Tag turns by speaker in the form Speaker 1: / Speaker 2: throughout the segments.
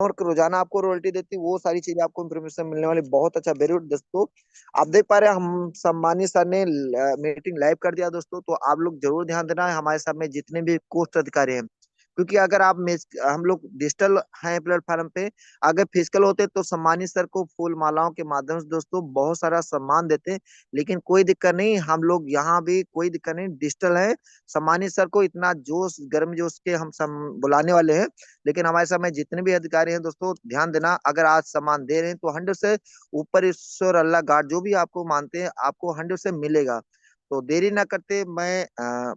Speaker 1: और रोजाना आपको रॉयल्टी देती है, वो सारी चीजें आपको इन्फॉर्मेशन मिलने वाली। बहुत अच्छा, वेरी गुड दोस्तों। आप देख पा रहे हैं हम सम्मानी सर ने मीटिंग लाइव कर दिया दोस्तों, तो आप लोग जरूर ध्यान देना है हमारे साथ में जितने भी कोस्ट अधिकारी हैं। क्योंकि अगर हम लोग डिजिटल हैं प्लेटफॉर्म पे, अगर फिजिकल होते तो सम्मानित सर को फूल मालाओं के माध्यम से दोस्तों बहुत सारा सम्मान देते। लेकिन कोई दिक्कत नहीं, हम लोग यहाँ भी कोई दिक्कत नहीं, डिजिटल है। सम्मानित सर को इतना जोश गर्म जोश के हम बुलाने वाले हैं। लेकिन हमारे समय जितने भी अधिकारी हैं दोस्तों, ध्यान देना, अगर आज सम्मान दे रहे हैं तो 100 से ऊपर ईश्वर अल्लाह गॉड जो भी आपको मानते हैं, आपको 100 से मिलेगा। तो देरी ना करते, मैं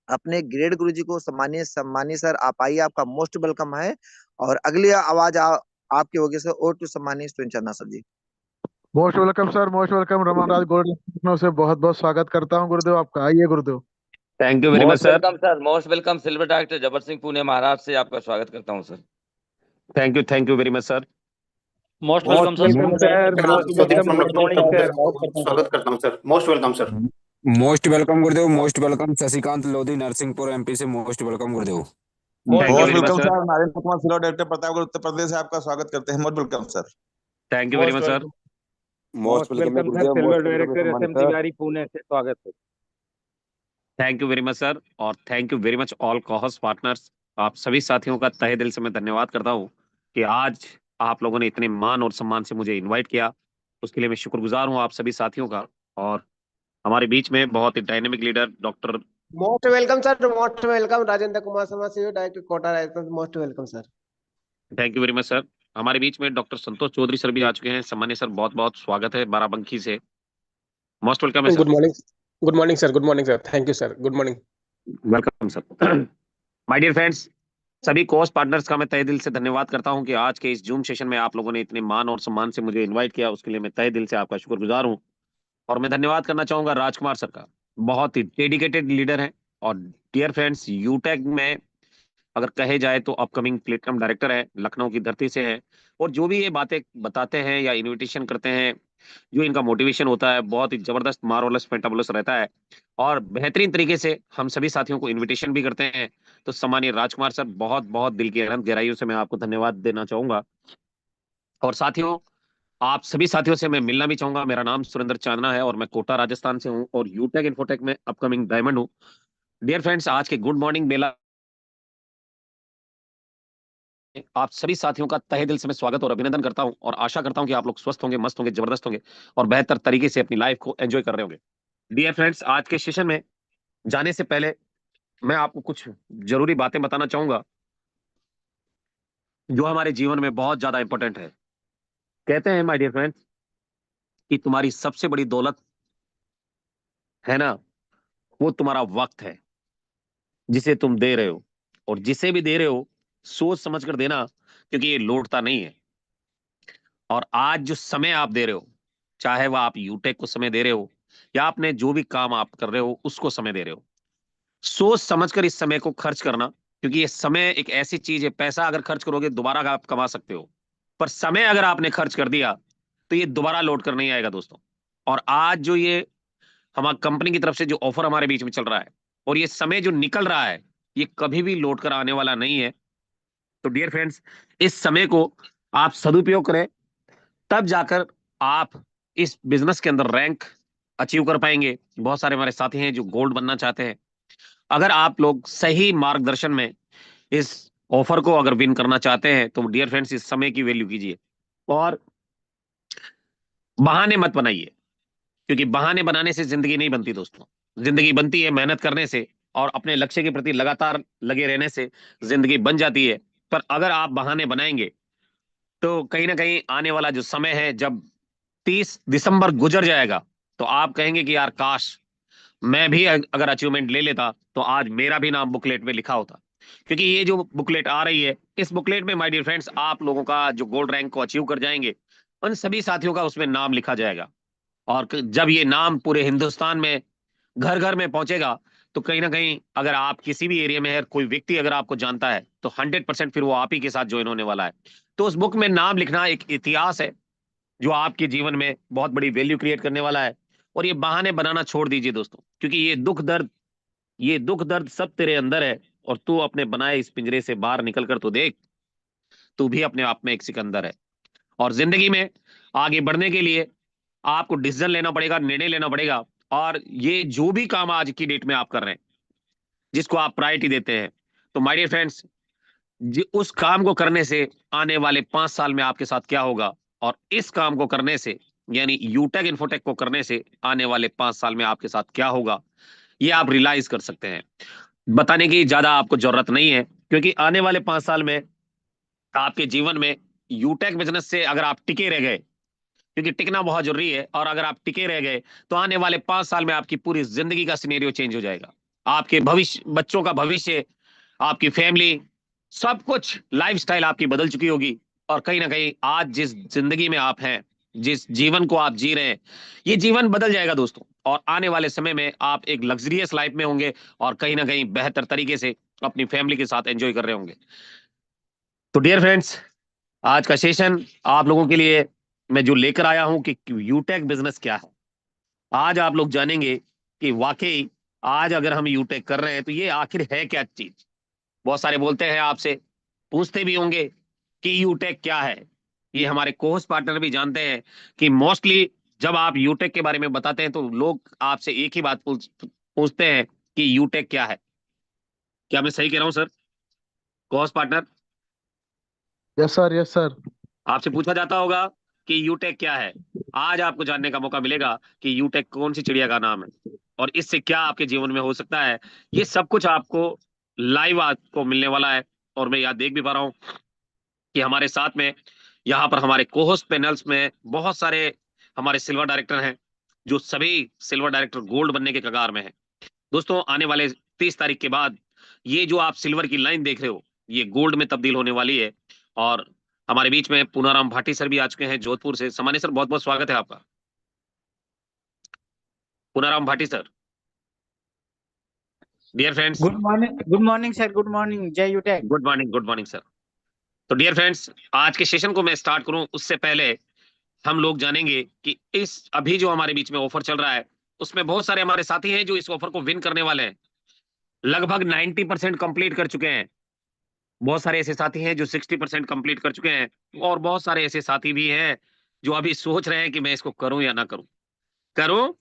Speaker 1: अपने ग्रेड गुरु जी को सम्मानिए। सम्मानिए सर, आप आइए, आपका मोस्ट वेलकम है। और अगली आवाज आपकी होगी सर। और टू सम्मानिए student Channa sir ji.
Speaker 2: Most welcome sir, most welcome. Raman Raj gold Lucknow से बहुत बहुत स्वागत करता हूँ गुरुदेव आपका। आइए गुरुदेव।
Speaker 3: Thank you very much
Speaker 4: most
Speaker 3: sir.
Speaker 4: Welcome sir, most welcome. Silver director Jabar Singh, Pune Maharashtra से आपका स्वागत करता हूं sir.
Speaker 3: Thank you very much sir.
Speaker 5: Most welcome
Speaker 6: most
Speaker 5: sir,
Speaker 6: welcome sir, most
Speaker 5: Sudeep
Speaker 6: welcome, good morning sir.
Speaker 7: स्वागत करता हूं sir. Most welcome sir.
Speaker 8: Most welcome गुरुदेव, most welcome. Shashikant Lodhi Narsinghpur MP से मोस्ट वेलकम गुरुदेव।
Speaker 3: Thank you
Speaker 6: most
Speaker 3: very much
Speaker 6: welcome
Speaker 3: sir.
Speaker 6: Sir, Narendra Kumar silver director Pratapgarh Uttar Pradesh से आपका स्वागत करते हैं। Most welcome sir.
Speaker 3: Thank you very much sir.
Speaker 9: Most welcome sir, silver director SM Tiwari Pune से स्वागत है।
Speaker 3: Thank you very much sir. और thank you very much all cost partners. आप सभी साथियों का तहे दिल से मैं धन्यवाद करता हूँ कि आज आप लोगों ने इतने मान और सम्मान से मुझे इनवाइट किया। उसके लिए मैं शुक्रगुजार हूँ आप सभी साथियों का। और हमारे बीच में बहुत ही dynamic leader doctor
Speaker 10: most welcome sir, most welcome Rajendra Kumar Sharma CEO director Kota Rajasthan. Most welcome sir.
Speaker 3: Thank you very much sir. हमारे बीच में डॉक्टर संतोष चौधरी सर भी आ चुके हैं। सम्मानित सर, बहुत बहुत स्वागत है बाराबंकी से। मोस्ट वेलकम है sir.
Speaker 11: Good morning, good morning sir, good morning sir. Thank you sir, good morning.
Speaker 3: Welcome sir. My dear friends, सभी कोस्ट पार्टनर्स का मैं तहे दिल से धन्यवाद करता हूं कि आज के इस जूम सेशन में आप लोगों ने इतने मान और सम्मान से मुझे इनवाइट किया। उसके लिए मैं तहे दिल से आपका शुक्रगुजार हूं। और मैं धन्यवाद करना चाहूंगा राजकुमार सर का। बहुत ही डेडिकेटेड लीडर हैं। और डियर फ्रेंड्स, यूटेक में अगर कहे जाए तो अपकमिंग प्लेटिनम डायरेक्टर है, लखनऊ की धरती से है। और जो भी ये बातें बताते हैं या इनविटेशन करते हैं, जो इनका मोटिवेशन होता है, बहुत ही जबरदस्त मार्वलस फेंटाबुलस रहता है। और बेहतरीन तरीके से हम सभी साथियों को इनविटेशन भी करते हैं। तो सम्मानीय राजकुमार सर, बहुत बहुत दिल की अनंत गहराइयों से मैं आपको धन्यवाद देना चाहूंगा। और साथियों, आप सभी साथियों से मैं मिलना भी चाहूंगा। मेरा नाम सुरेंद्र चांदना है और मैं कोटा राजस्थान से हूं और यूटेक इन्फोटेक में अपकमिंग डायमंड हूं। डियर फ्रेंड्स, आज के गुड मॉर्निंग बेला आप सभी साथियों का तहे दिल से मैं स्वागत और अभिनंदन करता हूं। और आशा करता हूं कि आप लोग स्वस्थ होंगे, मस्त होंगे, जबरदस्त होंगे और बेहतर तरीके से अपनी लाइफ को एंजॉय कर रहे होंगे। डियर फ्रेंड्स, आज के सेशन में जाने से पहले मैं आपको कुछ जरूरी बातें बताना चाहूंगा जो हमारे जीवन में बहुत ज्यादा इंपॉर्टेंट है। कहते हैं माय डियर फ्रेंड्स कि तुम्हारी सबसे बड़ी दौलत है ना, वो तुम्हारा वक्त है जिसे तुम दे रहे हो। और जिसे भी दे रहे हो सोच समझ कर देना, क्योंकि ये लौटता नहीं है। और आज जो समय आप दे रहे हो, चाहे वह आप यूटेक को समय दे रहे हो या आपने जो भी काम आप कर रहे हो उसको समय दे रहे हो, सोच समझकर इस समय को खर्च करना। क्योंकि ये समय एक ऐसी चीज है, पैसा अगर खर्च करोगे दोबारा आप कमा सकते हो, पर समय अगर आपने खर्च कर दिया तो ये दोबारा लौट कर नहीं आएगा दोस्तों। और आज जो ये हमारी कंपनी की तरफ से जो ऑफर हमारे बीच में चल रहा है और ये समय जो निकल रहा है, ये कभी भी लौट कर आने वाला नहीं है। तो डियर फ्रेंड्स, इस समय को आप सदुपयोग करें, तब जाकर आप इस बिजनेस के अंदर रैंक अचीव कर पाएंगे। बहुत सारे हमारे साथी हैं जो गोल्ड बनना चाहते हैं। अगर आप लोग सही मार्गदर्शन में इस ऑफर को अगर विन करना चाहते हैं तो डियर फ्रेंड्स, इस समय की वैल्यू कीजिए और बहाने मत बनाइए। क्योंकि बहाने बनाने से जिंदगी नहीं बनती दोस्तों। जिंदगी बनती है मेहनत करने से और अपने लक्ष्य के प्रति लगातार लगे रहने से जिंदगी बन जाती है। पर अगर आप बहाने बनाएंगे तो कहीं ना कहीं आने वाला जो समय है, जब 30 दिसंबर गुजर जाएगा, तो आप कहेंगे कि यार काश मैं भी अगर अचीवमेंट ले लेता तो आज मेरा भी नाम बुकलेट में लिखा होता। क्योंकि ये जो बुकलेट आ रही है, इस बुकलेट में माय डियर फ्रेंड्स, आप लोगों का जो गोल्ड रैंक को अचीव कर जाएंगे, उन सभी साथियों का उसमें नाम लिखा जाएगा। और जब ये नाम पूरे हिंदुस्तान में घर घर में पहुंचेगा, तो कहीं ना कहीं अगर आप किसी भी एरिया में है, कोई व्यक्ति अगर आपको जानता है, तो 100% फिर वो आप ही के साथ ज्वाइन होने वाला है। तो उस बुक में नाम लिखना एक इतिहास है जो आपके जीवन में बहुत बड़ी वैल्यू क्रिएट करने वाला है। और ये बहाने बनाना छोड़ दीजिए दोस्तों, क्योंकि ये दुख दर्द सब तेरे अंदर है। और तू अपने बनाए इस पिंजरे से बाहर निकल कर तो देख। तू भी अपने आप में एक सिकंदर है। और जिंदगी में आगे बढ़ने के लिए आपको डिसीजन लेना पड़ेगा, निर्णय लेना पड़ेगा। और ये जो भी काम आज की डेट में आप कर रहे हैं, जिसको आप प्रायोरिटी देते हैं, तो माय डियर फ्रेंड्स, उस काम को करने से आने वाले 5 साल में आपके साथ क्या होगा, और इस काम को करने से, यानी यूटेक इन्फोटेक को करने से आने वाले 5 साल में आपके साथ क्या होगा, ये आप रियलाइज कर सकते हैं। बताने की ज्यादा आपको जरूरत नहीं है, क्योंकि आने वाले 5 साल में आपके जीवन में यूटेक बिजनेस से अगर आप टिके रह गए, क्योंकि टिकना बहुत जरूरी है, और अगर आप टिके रह गए तो आने वाले 5 साल में आपकी पूरी जिंदगी का सिनेरियो चेंज हो जाएगा। आपके भविष्य, बच्चों का भविष्य, आपकी फैमिली, सब कुछ लाइफस्टाइल आपकी बदल चुकी होगी। और कहीं ना कहीं आज जिस जिंदगी में आप हैं, जिस जीवन को आप जी रहे हैं, ये जीवन बदल जाएगा दोस्तों। और आने वाले समय में आप एक लग्जरियस लाइफ में होंगे, और कहीं ना कहीं बेहतर तरीके से अपनी फैमिली के साथ एंजॉय कर रहे होंगे। तो डियर फ्रेंड्स, आज का सेशन आप लोगों के लिए मैं जो लेकर आया हूं कि यूटेक बिजनेस क्या है, आज आप लोग जानेंगे कि वाकई आज अगर हम यूटेक कर रहे हैं तो ये आखिर है क्या चीज। बहुत सारे बोलते हैं, आपसे पूछते भी होंगे कि यूटेक क्या है। ये हमारे कोहोस्ट पार्टनर भी जानते हैं कि मोस्टली जब आप यूटेक के बारे में बताते हैं तो लोग आपसे एक ही बात पूछते हैं कि यूटेक क्या है। क्या मैं सही कह रहा हूं sir, co-host partner?
Speaker 2: Yes sir, yes sir.
Speaker 3: आपसे पूछा जाता होगा कि यूटेक क्या है। आज आपको जानने का मौका मिलेगा कि यूटेक कौन सी चिड़िया का नाम है, और इससे क्या आपके जीवन में हो सकता है। ये सब कुछ आपको लाइव आपको मिलने वाला है। और मैं याद देख भी पा रहा हूं कि हमारे साथ में यहाँ पर हमारे कोहोस्ट पैनल्स में बहुत सारे हमारे सिल्वर डायरेक्टर हैं, जो सभी सिल्वर डायरेक्टर गोल्ड बनने के कगार में हैं। दोस्तों, आने वाले 30 तारीख के बाद ये जो आप सिल्वर की लाइन देख रहे हो, ये गोल्ड में तब्दील होने वाली है। और हमारे बीच में पूनाराम भाटी सर भी आ चुके हैं जोधपुर से। सामान्य सर, बहुत बहुत स्वागत है आपका। Punaram Bhati sir, dear friends,
Speaker 5: good morning sir, good morning, जय यूटेक।
Speaker 3: Good morning sir. तो डियर फ्रेंड्स, आज के सेशन को मैं स्टार्ट करूं उससे पहले हम लोग जानेंगे कि इस अभी जो हमारे बीच में ऑफर चल रहा है, उसमें बहुत सारे हमारे साथी हैं जो इस ऑफर को विन करने वाले हैं। लगभग 90% कंप्लीट कर चुके हैं। बहुत सारे ऐसे साथी हैं जो 60% कंप्लीट कर चुके हैं, और बहुत सारे ऐसे साथी भी हैं जो अभी सोच रहे हैं कि मैं इसको करूं या ना करूं, करूं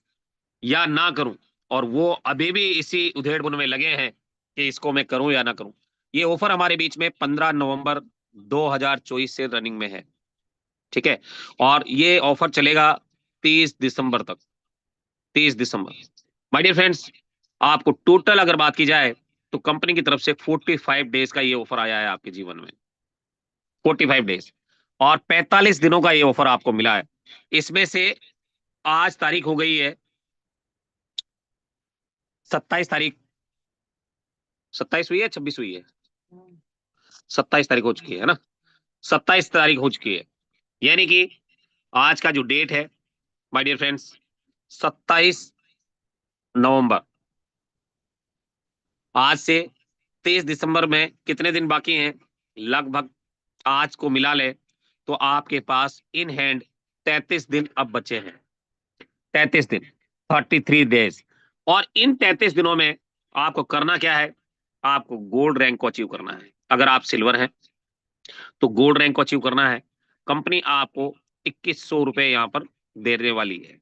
Speaker 3: या ना करूं। और वो अभी भी इसी उधेड़-बुन में लगे हैं कि इसको मैं करूं या ना करूं। ये ऑफर हमारे बीच में 15 नवंबर 2024 से रनिंग में है, ठीक है। और ये ऑफर चलेगा 30 दिसंबर तक, 30 दिसंबर। माय डियर फ्रेंड्स, आपको टोटल अगर बात की जाए तो कंपनी की तरफ से 45 डेज का ये ऑफर आया है आपके जीवन में, 45 डेज, और 45 दिनों का ये ऑफर आपको मिला है। इसमें से आज तारीख हो गई है 27 तारीख, 27 हुई है, 26 हुई है, 27 तारीख हो चुकी है ना, 27 तारीख हो चुकी है। यानी कि आज का जो डेट है माय डियर फ्रेंड्स, 27 नवंबर। आज से 23 दिसंबर में कितने दिन बाकी हैं? लगभग आज को मिला ले तो आपके पास इन हैंड 33 दिन अब बचे हैं। 33 दिन, 33 डेज। और इन 33 दिनों में आपको करना क्या है? आपको गोल्ड रैंक को अचीव करना है। अगर आप सिल्वर हैं तो गोल्ड रैंक को अचीव करना है। कंपनी आपको 2100 रुपए यहाँ पर देने वाली है,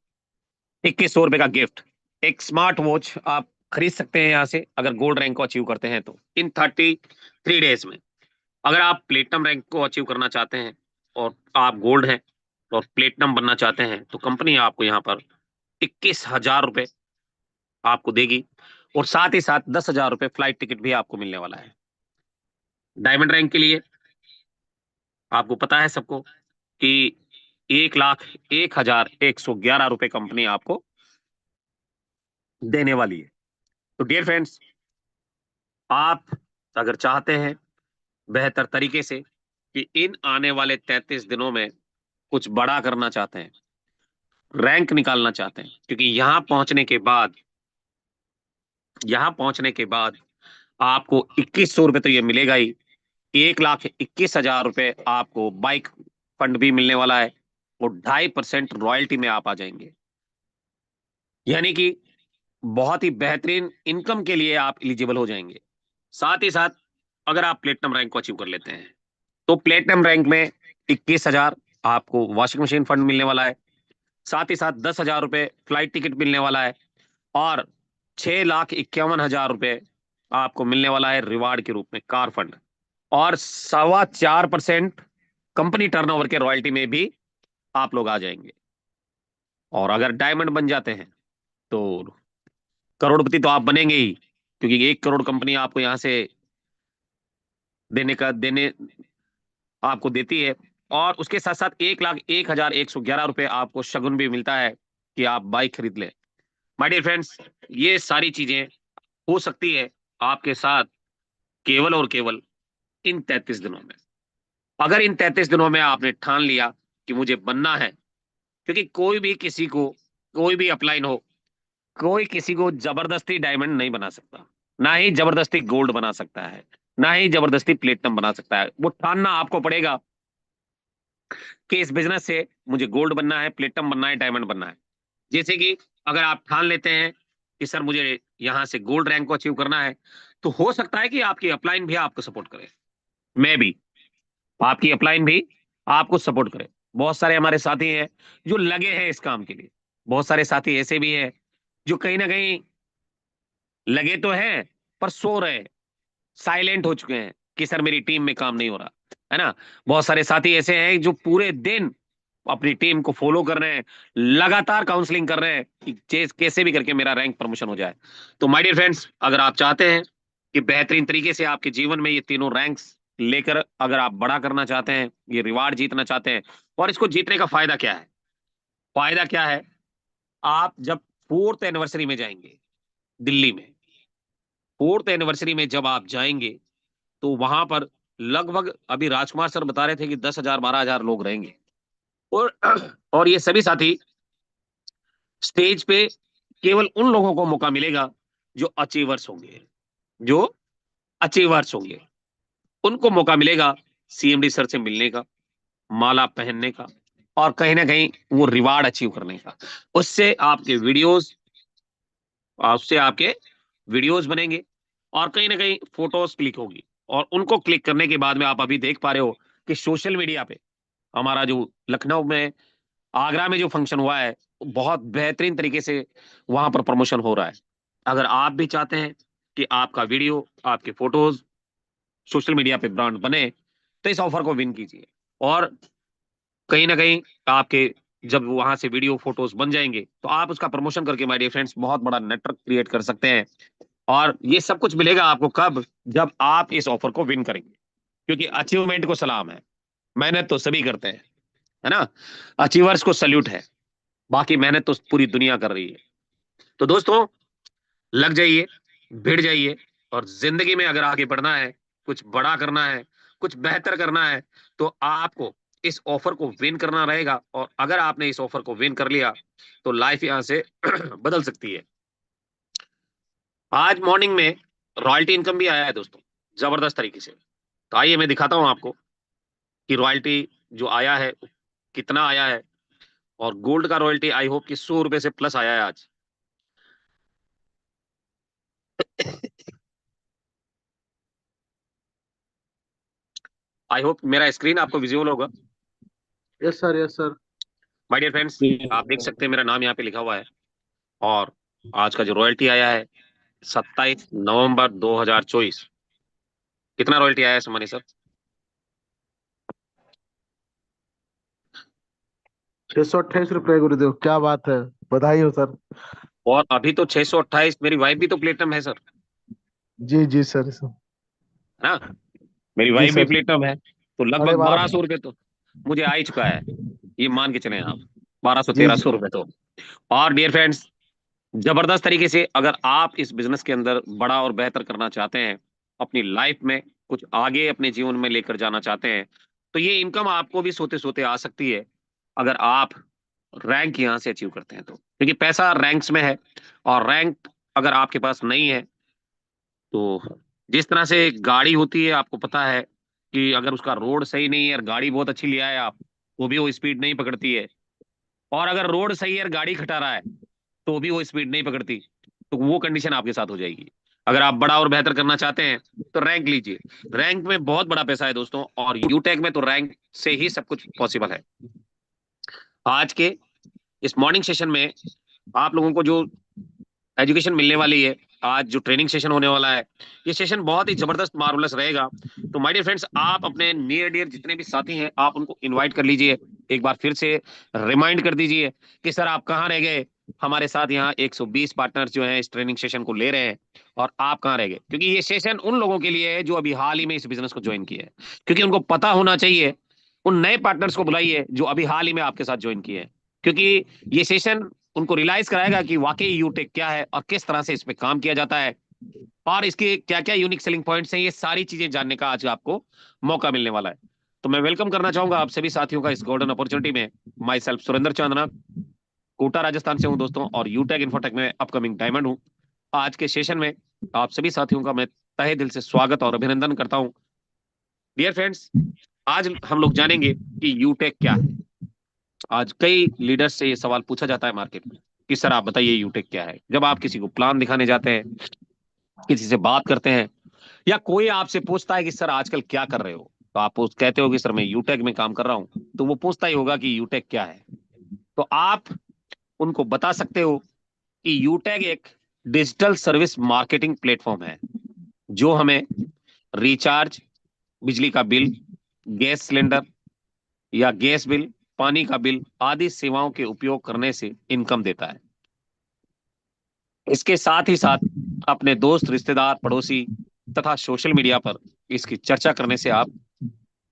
Speaker 3: 2100 रुपए का गिफ्ट। एक स्मार्ट वॉच आप खरीद सकते हैं यहाँ से, अगर गोल्ड रैंक को अचीव करते हैं तो, इन 33 डेज में। अगर आप प्लेटिनम रैंक को अचीव करना चाहते हैं और आप गोल्ड हैं और प्लेटिनम बनना चाहते हैं, तो कंपनी आपको यहाँ पर 21,000 रुपए आपको देगी, और साथ ही साथ 10,000 रुपए फ्लाइट टिकट भी आपको मिलने वाला है। डायमंड रैंक के लिए आपको पता है सबको कि 1,01,111 रुपए कंपनी आपको देने वाली है। तो डियर फ्रेंड्स, आप अगर चाहते हैं बेहतर तरीके से कि इन आने वाले 33 दिनों में कुछ बड़ा करना चाहते हैं, रैंक निकालना चाहते हैं, क्योंकि यहां पहुंचने के बाद आपको 2100 रुपए तो ये मिलेगा ही, 1,21,000 रुपए आपको बाइक फंड भी मिलने वाला है, और 2.5% रॉयल्टी में आप आ जाएंगे। यानी कि बहुत ही बेहतरीन इनकम के लिए आप एलिजिबल हो जाएंगे। साथ ही साथ अगर आप प्लेटिनम रैंक को अचीव कर लेते हैं तो प्लेटिनम रैंक में 21,000 आपको वॉशिंग मशीन फंड मिलने वाला है, साथ ही साथ 10,000 रुपए फ्लाइट टिकट मिलने वाला है, और 6,51,000 रुपए आपको मिलने वाला है रिवार्ड के रूप में कार फंड, और 4.25% कंपनी टर्नओवर के रॉयल्टी में भी आप लोग आ जाएंगे। और अगर डायमंड बन जाते हैं तो करोड़पति तो आप बनेंगे ही, क्योंकि 1 करोड़ कंपनी आपको यहां से देने आपको देती है, और उसके साथ साथ 1,01,111 रुपए आपको शगुन भी मिलता है कि आप बाइक खरीद लें। माय डियर फ्रेंड्स, ये सारी चीजें हो सकती है आपके साथ केवल और केवल इन 33 दिनों में। अगर इन 33 दिनों में आपने ठान लिया कि मुझे बनना है, क्योंकि कोई भी किसी को, कोई भी अपलाइन हो, कोई किसी को जबरदस्ती डायमंड नहीं बना सकता, ना ही जबरदस्ती गोल्ड बना सकता है, ना ही जबरदस्ती प्लेटिनम बना सकता है। वो ठानना आपको पड़ेगा कि इस बिजनेस से मुझे गोल्ड बनना है, प्लेटिनम बनना है, डायमंड बनना है। जैसे कि अगर आप ठान लेते हैं कि सर मुझे यहां से गोल्ड रैंक को अचीव करना है, तो हो सकता है कि आपकी अपलाइन भी आपको सपोर्ट करे, मैं भी, आपकी अपलाइन भी आपको सपोर्ट करे। बहुत सारे हमारे साथी हैं जो लगे हैं इस काम के लिए, बहुत सारे साथी ऐसे भी हैं जो कहीं ना कहीं लगे तो हैं पर सो रहे हैं, साइलेंट हो चुके हैं कि सर मेरी टीम में काम नहीं हो रहा है ना। बहुत सारे साथी ऐसे हैं जो पूरे दिन अपनी टीम को फॉलो कर रहे हैं, लगातार काउंसलिंग कर रहे हैं कि कैसे भी करके मेरा रैंक प्रमोशन हो जाए। तो माय डियर फ्रेंड्स, अगर आप चाहते हैं कि बेहतरीन तरीके से आपके जीवन में ये तीनों रैंक्स लेकर अगर आप बड़ा करना चाहते हैं, ये रिवार्ड जीतना चाहते हैं, और इसको जीतने का फायदा क्या है? फायदा क्या है? आप जब 4th एनिवर्सरी में जाएंगे दिल्ली में, 4th एनिवर्सरी में जब आप जाएंगे तो वहां पर लगभग, अभी राजकुमार सर बता रहे थे कि 10,000 12,000 लोग रहेंगे, और और ये सभी साथी स्टेज पे केवल उन लोगों को मौका मिलेगा जो अचीवर्स होंगे, जो अचीवर्स होंगे उनको मौका मिलेगा सीएमडी सर से मिलने का, माला पहनने का, और कहीं ना कहीं वो रिवार्ड अचीव करने का। उससे आपके वीडियोस, उससे आपके वीडियोस बनेंगे, और कहीं ना कहीं फोटोज क्लिक होगी, और उनको क्लिक करने के बाद में आप अभी देख पा रहे हो कि सोशल मीडिया पे हमारा जो लखनऊ में, आगरा में जो फंक्शन हुआ है, बहुत बेहतरीन तरीके से वहां पर प्रमोशन हो रहा है। अगर आप भी चाहते हैं कि आपका वीडियो, आपके फोटोज सोशल मीडिया पे ब्रांड बने, तो इस ऑफर को विन कीजिए, और कहीं ना कहीं आपके जब वहां से वीडियो फोटोज बन जाएंगे तो आप उसका प्रमोशन करके माय डियर फ्रेंड्स बहुत बड़ा नेटवर्क क्रिएट कर सकते हैं। और ये सब कुछ मिलेगा आपको कब? जब आप इस ऑफर को विन करेंगे, क्योंकि अचीवमेंट को सलाम है, मेहनत तो सभी करते हैं, है ना। अचीवर्स को सल्यूट है, बाकी मेहनत तो पूरी दुनिया कर रही है। तो दोस्तों, लग जाइए, भिड़ जाइए, और जिंदगी में अगर आगे बढ़ना है, कुछ बड़ा करना है, कुछ बेहतर करना है, तो आपको इस ऑफर को विन करना रहेगा। और अगर आपने इस ऑफर को विन कर लिया तो लाइफ यहां से बदल सकती है। आज मॉर्निंग में रॉयल्टी इनकम भी आया है दोस्तों, जबरदस्त तरीके से। तो आइए मैं दिखाता हूं आपको कि रॉयल्टी जो आया है कितना आया है, और गोल्ड का रॉयल्टी आई होप कि 100 रुपए से प्लस आया है आज। आई होप मेरा स्क्रीन आपको विजुअल होगा।
Speaker 2: Yes sir, yes sir.
Speaker 3: My dear friends, आप देख सकते हैं मेरा नाम यहाँ पे लिखा हुआ है, और आज का जो रॉयल्टी आया है 27 नवंबर 2024, कितना रॉयल्टी आया है सम्मानी सर?
Speaker 2: 628 रुपए गुरुदेव, क्या बात है, बधाई हो सर।
Speaker 3: और अभी तो 628, मेरी वाइफ भी तो प्लेटिनम है सर,
Speaker 2: जी जी सर,
Speaker 3: है ना, मेरी
Speaker 2: जी
Speaker 3: वाइफ भी
Speaker 2: सर।
Speaker 3: प्लेटिनम है, तो लगभग 1200 रुपए तो मुझे आ ही चुका है, ये मान के चले आप, 1200
Speaker 2: जी
Speaker 3: 1300 रुपए तो। और डियर फ्रेंड्स, जबरदस्त तरीके से अगर आप इस बिजनेस के अंदर बड़ा और बेहतर करना चाहते हैं, अपनी लाइफ में कुछ आगे अपने जीवन में लेकर जाना चाहते हैं, तो ये इनकम आपको भी सोते सोते आ सकती है अगर आप रैंक यहां से अचीव करते हैं तो, क्योंकि पैसा रैंक्स में है, और रैंक अगर आपके पास नहीं है तो जिस तरह से गाड़ी होती है, आपको पता है कि अगर उसका रोड सही नहीं है और गाड़ी बहुत अच्छी ले आए आप, तो भी वो स्पीड नहीं पकड़ती है, और अगर रोड सही है और गाड़ी खटा रहा है तो भी वो स्पीड नहीं पकड़ती। तो वो कंडीशन आपके साथ हो जाएगी। अगर आप बड़ा और बेहतर करना चाहते हैं तो रैंक लीजिए। रैंक में बहुत बड़ा पैसा है दोस्तों, और यूटेक में तो रैंक से ही सब कुछ पॉसिबल है। आज के इस मॉर्निंग सेशन में आप लोगों को जो एजुकेशन मिलने वाली है, आज जो ट्रेनिंग सेशन होने वाला है, ये सेशन बहुत ही जबरदस्त मार्वलस रहेगा। तो माय डियर फ्रेंड्स, आप अपने नियर डियर जितने भी साथी हैं आप उनको इनवाइट कर लीजिए। एक बार फिर से रिमाइंड कर दीजिए कि सर आप कहाँ रह गए, हमारे साथ यहाँ 120 पार्टनर्स जो हैं इस ट्रेनिंग सेशन को ले रहे हैं, और आप कहाँ रह गए, क्योंकि ये सेशन उन लोगों के लिए है जो अभी हाल ही में इस बिजनेस को ज्वाइन किया है। क्योंकि उनको पता होना चाहिए, उन नए पार्टनर्स को बुलाइए जो अभी हाल ही में आपके साथ ज्वाइन किए हैं, क्योंकि ये सेशन उनको रियलाइज कराएगा कि वाकई यूटेक क्या है और किस तरह से इस पे काम किया जाता है, और इसके क्या क्या यूनिक सेलिंग पॉइंट्स हैं। ये सारी चीजें जानने का आज आपको मौका मिलने वाला है। तो मैं वेलकम करना चाहूंगा आप सभी साथियों का इस गोल्डन अपॉर्चुनिटी में। माई सेल्फ सुरेंद्र चांदना, कोटा राजस्थान से हूं दोस्तों, और यूटेक इन्फोटेक में अपकमिंग डायमंड हूं। आज के सेशन में आप सभी साथियों का मैं तहे दिल से स्वागत और अभिनंदन करता हूं। डियर फ्रेंड्स, आज हम लोग जानेंगे कि यूटेक क्या है। आज कई लीडर्स से ये सवाल पूछा जाता है मार्केट में कि सर आप बताइए यूटेक क्या है। जब आप किसी को प्लान दिखाने जाते हैं, किसी से बात करते हैं, या कोई आपसे पूछता है कि सर आजकल क्या कर रहे हो, तो आप कहते हो कि सर मैं यूटेक में काम कर रहा हूं, तो वो पूछता ही होगा कि यूटेक क्या है। तो आप उनको बता सकते हो कि यूटेक एक डिजिटल सर्विस मार्केटिंग प्लेटफॉर्म है जो हमें रिचार्ज, बिजली का बिल, गैस सिलेंडर या गैस बिल, पानी का बिल आदि सेवाओं के उपयोग करने से इनकम देता है। इसके साथ ही साथ अपने दोस्त, रिश्तेदार, पड़ोसी तथा सोशल मीडिया पर इसकी चर्चा करने से आप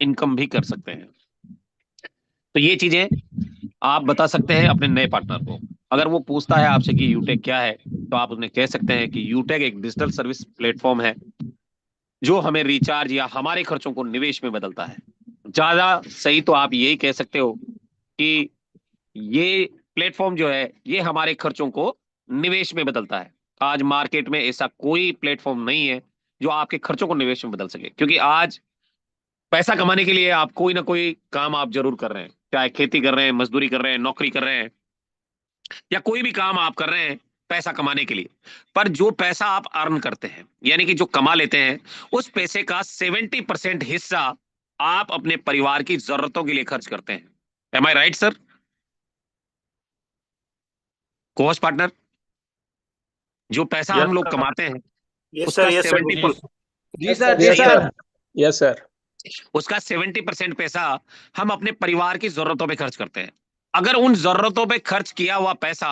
Speaker 3: इनकम भी कर सकते हैं। तो ये चीजें आप बता सकते हैं अपने नए पार्टनर को। अगर वो पूछता है आपसे कि यूटेक क्या है, तो आप उन्हें कह सकते हैं कि यूटेक एक डिजिटल सर्विस प्लेटफॉर्म है जो हमें रिचार्ज या हमारे खर्चों को निवेश में बदलता है। ज्यादा सही तो आप यही कह सकते हो कि ये प्लेटफॉर्म जो है ये हमारे खर्चों को निवेश में बदलता है। आज मार्केट में ऐसा कोई प्लेटफॉर्म नहीं है जो आपके खर्चों को निवेश में बदल सके, क्योंकि आज पैसा कमाने के लिए आप कोई ना कोई काम आप जरूर कर रहे हैं, चाहे खेती कर रहे हैं, मजदूरी कर रहे हैं, नौकरी कर रहे हैं, या कोई भी काम आप कर रहे हैं पैसा कमाने के लिए। पर जो पैसा आप अर्न करते हैं, यानी कि जो कमा लेते हैं, उस पैसे का 70% हिस्सा आप अपने परिवार की जरूरतों के लिए खर्च करते हैं। M I right sir? Coach partner, जो पैसा हम लोग कमाते हैं उसका 70%,
Speaker 10: जी सर, जी सर,
Speaker 11: यस सर,
Speaker 3: उसका 70% पैसा हम अपने परिवार की जरूरतों पे खर्च करते हैं। अगर उन जरूरतों पे खर्च किया हुआ पैसा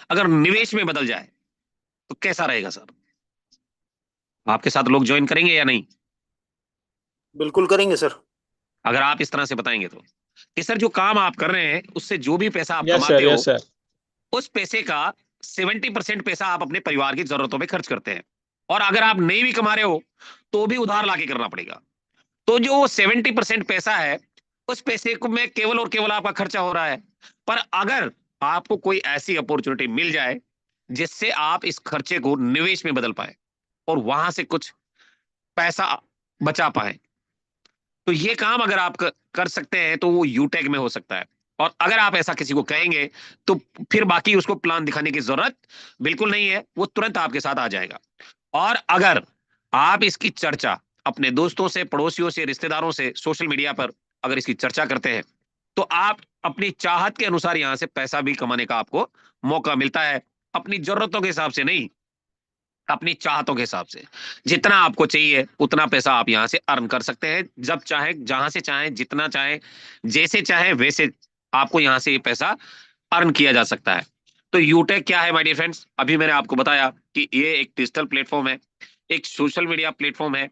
Speaker 3: अगर निवेश में बदल जाए तो कैसा रहेगा सर? आपके साथ लोग ज्वाइन करेंगे या नहीं?
Speaker 7: बिल्कुल करेंगे सर।
Speaker 3: अगर आप इस तरह से बताएंगे तो कि सर जो काम आप कर रहे हैं उससे जो भी पैसा आप
Speaker 11: यस
Speaker 3: कमाते
Speaker 11: सर,
Speaker 3: हो
Speaker 11: यस सर,
Speaker 3: उस पैसे का 70% पैसा आप अपने परिवार की जरूरतों पे खर्च करते हैं, और अगर आप नहीं भी कमा रहे हो तो भी उधार लाके करना पड़ेगा। तो जो 70% पैसा है उस पैसे को में केवल और केवल आपका खर्चा हो रहा है। पर अगर आपको कोई ऐसी अपॉर्चुनिटी मिल जाए जिससे आप इस खर्चे को निवेश में बदल पाए और वहां से कुछ पैसा बचा पाए, तो ये काम अगर आप कर सकते हैं तो वो यूटेक में हो सकता है। और अगर आप ऐसा किसी को कहेंगे तो फिर बाकी उसको प्लान दिखाने की जरूरत बिल्कुल नहीं है, वो तुरंत आपके साथ आ जाएगा। और अगर आप इसकी चर्चा अपने दोस्तों से, पड़ोसियों से, रिश्तेदारों से, सोशल मीडिया पर अगर इसकी चर्चा करते हैं तो आप अपनी चाहत के अनुसार यहां से पैसा भी कमाने का आपको मौका मिलता है। अपनी जरूरतों के हिसाब से नहीं, अपनी चाहतों के हिसाब से जितना आपको चाहिए उतना पैसा आप यहां से अर्न कर सकते हैं। जब चाहे, जहां से चाहे, जितना चाहे, जैसे चाहे वैसे आपको यहां से ये पैसा अर्न किया जा सकता है। तो यूटेक क्या है माय डियर फ्रेंड्स? अभी मैंने आपको बताया कि ये एक डिजिटल प्लेटफॉर्म है, एक सोशल मीडिया प्लेटफॉर्म है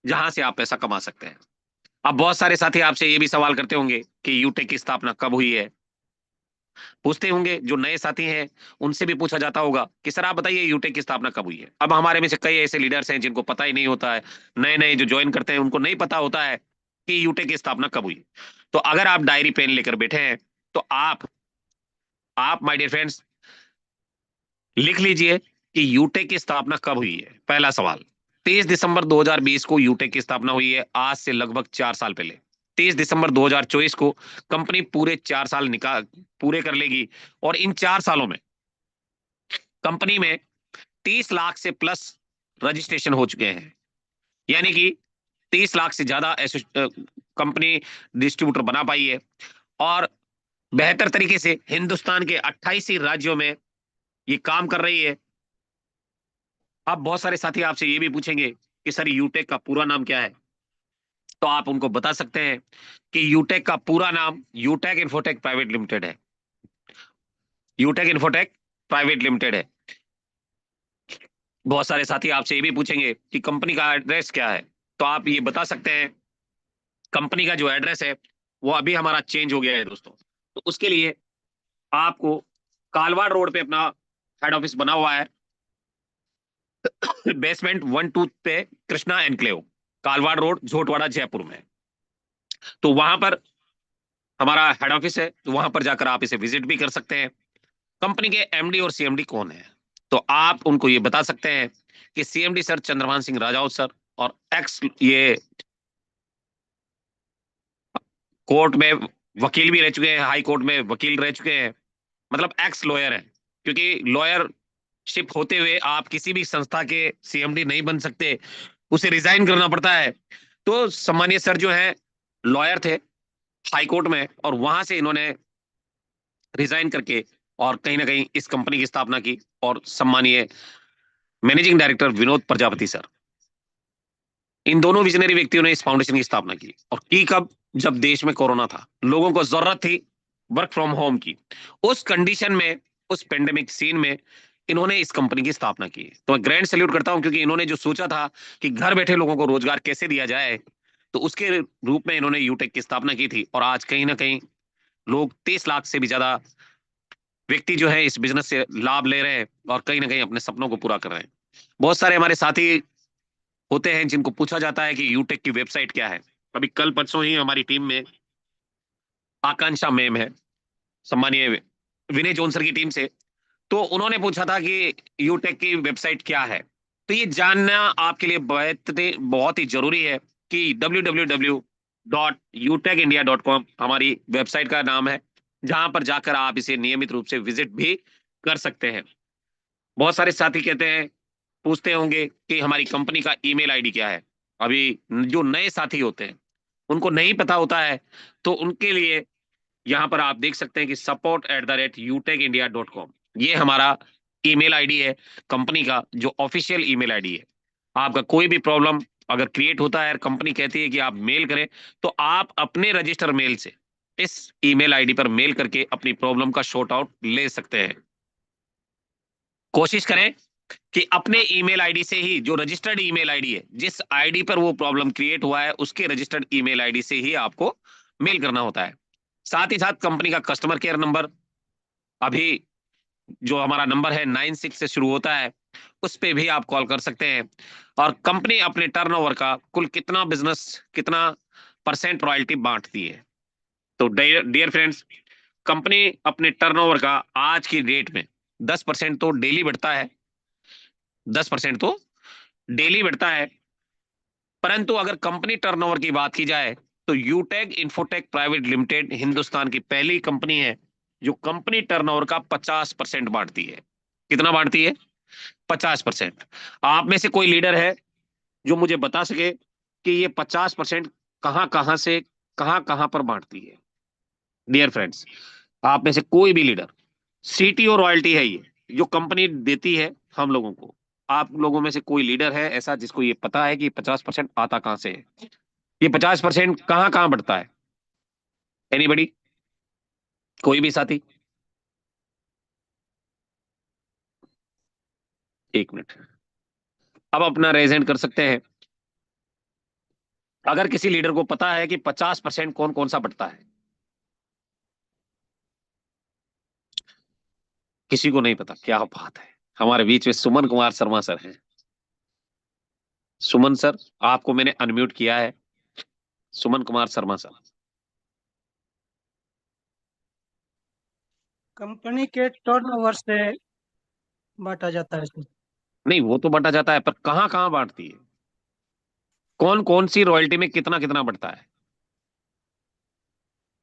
Speaker 3: जहां से आप पैसा कमा सकते हैं। अब बहुत सारे साथी आपसे ये भी सवाल करते होंगे कि यूटेक की स्थापना कब हुई है। पूछते होंगे, जो नए साथी हैं उनसे भी पूछा जाता होगा कि सर आप बताइए यूटेक की स्थापना कब हुई है। अब हमारे में से कई ऐसे लीडर्स हैं जिनको पता ही नहीं होता है, नए नए जो ज्वाइन करते हैं उनको नहीं पता होता है कि यूटेक की स्थापना कब हुई। तो अगर आप डायरी पेन लेकर बैठे हैं तो आप माय डियर फ्रेंड्स लिख लीजिए कि यूटेक की स्थापना कब हुई है। पहला सवाल, 23 दिसंबर 2020 को यूटेक की स्थापना हुई है, आज से लगभग 4 साल पहले। 23 दिसंबर 2024 को कंपनी पूरे 4 साल पूरे कर लेगी, और इन 4 सालों में कंपनी में 30 लाख से प्लस रजिस्ट्रेशन हो चुके हैं, यानी कि 30 लाख से ज्यादा कंपनी डिस्ट्रीब्यूटर बना पाई है और बेहतर तरीके से हिंदुस्तान के 28 ही राज्यों में ये काम कर रही है। अब बहुत सारे साथी आपसे ये भी पूछेंगे कि सर यूटेक का पूरा नाम क्या है, तो आप उनको बता सकते हैं कि यूटेक का पूरा नाम यूटेक इन्फोटेक प्राइवेट लिमिटेड है। यूटेक इन्फोटेक प्राइवेट लिमिटेड है। बहुत सारे साथी आपसे ये भी पूछेंगे कि कंपनी का एड्रेस क्या है, तो आप ये बता सकते हैं कंपनी का जो एड्रेस है वो अभी हमारा चेंज हो गया है दोस्तों। तो उसके लिए आपको कालवाड़ रोड पे अपना हेड ऑफिस बना हुआ है, बेसमेंट 1-2 पे कृष्णा एनक्लेव, कालवाड़ रोड, झोटवाड़ा, जयपुर में। तो वहां पर हमारा हेड ऑफिस है, तो वहां पर जाकर आप इसे विजिट भी कर सकते हैं। कंपनी के एमडी और सीएमडी कौन है, तो आप उनको ये बता सकते हैं कि CMD sir Chandrabhan Singh Rajawat sir, और एक्स ये कोर्ट में वकील भी रह चुके हैं, हाई कोर्ट में वकील रह चुके हैं, मतलब एक्स लॉयर है, क्योंकि लॉयरशिप होते हुए आप किसी भी संस्था के सीएमडी नहीं बन सकते, उसे रिजाइन करना पड़ता है। तो सम्मानीय सर जो है लॉयर थे हाई कोर्ट में, और वहां से इन्होंने रिजाइन करके और कहीं ना कहीं इस कंपनी की स्थापना की। और सम्मानीय managing director Vinod Prajapati sir, इन दोनों विजनरी व्यक्तियों ने इस फाउंडेशन की स्थापना की, और की कब, जब देश में कोरोना था, लोगों को जरूरत थी वर्क फ्रॉम होम की। उस कंडीशन में, उस पेंडेमिक सीन में इन्होंने इस कंपनी की स्थापना की। तो मैं ग्रैंड सैल्यूट करता हूं, क्योंकि इन्होंने जो सोचा था कि घर बैठे लोगों को रोजगार कैसे दिया जाए, तो उसके रूप में इन्होंने यूटेक की स्थापना की थी। और आज कहीं ना कहीं लोग 30 लाख से भी ज्यादा व्यक्ति जो है इस बिजनेस से लाभ ले रहे हैं और कहीं ना कहीं अपने सपनों को पूरा कर रहे हैं। बहुत सारे हमारे साथी होते हैं जिनको पूछा जाता है कि यूटेक की वेबसाइट क्या है। अभी कल परसों ही हमारी टीम में आकांक्षा मैम है, सम्मानीय विनय जोनसर की टीम से, तो उन्होंने पूछा था कि यूटेक की वेबसाइट क्या है। तो ये जानना आपके लिए बहुत ही जरूरी है कि www.utekindia.com हमारी वेबसाइट का नाम है, जहां पर जाकर आप इसे नियमित रूप से विजिट भी कर सकते हैं। बहुत सारे साथी कहते हैं, पूछते होंगे कि हमारी कंपनी का ईमेल आईडी क्या है। अभी जो नए साथी होते हैं उनको नहीं पता होता है, तो उनके लिए यहां पर आप देख सकते हैं कि support@utekindia.com ये हमारा ईमेल आईडी है, कंपनी का जो ऑफिशियल ईमेल आईडी है। आपका कोई भी प्रॉब्लम अगर क्रिएट होता है, कंपनी कहती है कि आप मेल करें, तो आप अपने रजिस्टर मेल से इस ईमेल आईडी पर मेल करके अपनी प्रॉब्लम का शॉर्ट आउट ले सकते हैं। कोशिश करें कि अपने ईमेल आईडी से ही, जो रजिस्टर्ड ईमेल आईडी है, जिस आईडी पर वो प्रॉब्लम क्रिएट हुआ है, उसके रजिस्टर्ड ईमेल आईडी से ही आपको मेल करना होता है। साथ ही साथ कंपनी का कस्टमर केयर नंबर, अभी जो हमारा नंबर है 96 से शुरू होता है, उस पे भी आप कॉल कर सकते हैं। और कंपनी अपने टर्नओवर का कुल कितना बिजनेस, कितना परसेंट रॉयल्टी बांटती है, तो डियर फ्रेंड्स, कंपनी अपने टर्नओवर का आज की डेट में 10% तो डेली बढ़ता है, 10% तो डेली बढ़ता है। परंतु अगर कंपनी टर्नओवर की बात की जाए, तो यूटेक इन्फोटेक प्राइवेट लिमिटेड हिंदुस्तान की पहली कंपनी है जो कंपनी टर्नओवर का 50% बांटती है। कितना बांटती है? 50%। आप में से कोई लीडर है जो मुझे बता सके कि ये 50% कहां कहां से कहां पर बांटती है? डियर फ्रेंड्स, आप में से कोई भी लीडर, सीटीओ रॉयल्टी है ये जो कंपनी देती है हम लोगों को। आप लोगों में से कोई लीडर है ऐसा जिसको ये पता है कि 50% आता कहां से है? ये 50% कहां कहां बढ़ता है? एनीबडी? कोई भी साथी? एक मिनट, अब अपना रेजेंट कर सकते हैं। अगर किसी लीडर को पता है कि 50% कौन कौन सा बढ़ता है। किसी को नहीं पता? क्या बात है, हमारे बीच में सुमन कुमार शर्मा सर हैं। सुमन सर, आपको मैंने अनम्यूट किया है। सुमन कुमार शर्मा सर।
Speaker 5: कंपनी के टर्नओवर से बांटा जाता है सर।
Speaker 3: नहीं, वो तो बांटा जाता है, पर कहां कहां बांटती है? कौन कौन सी रॉयल्टी में कितना कितना बढ़ता है?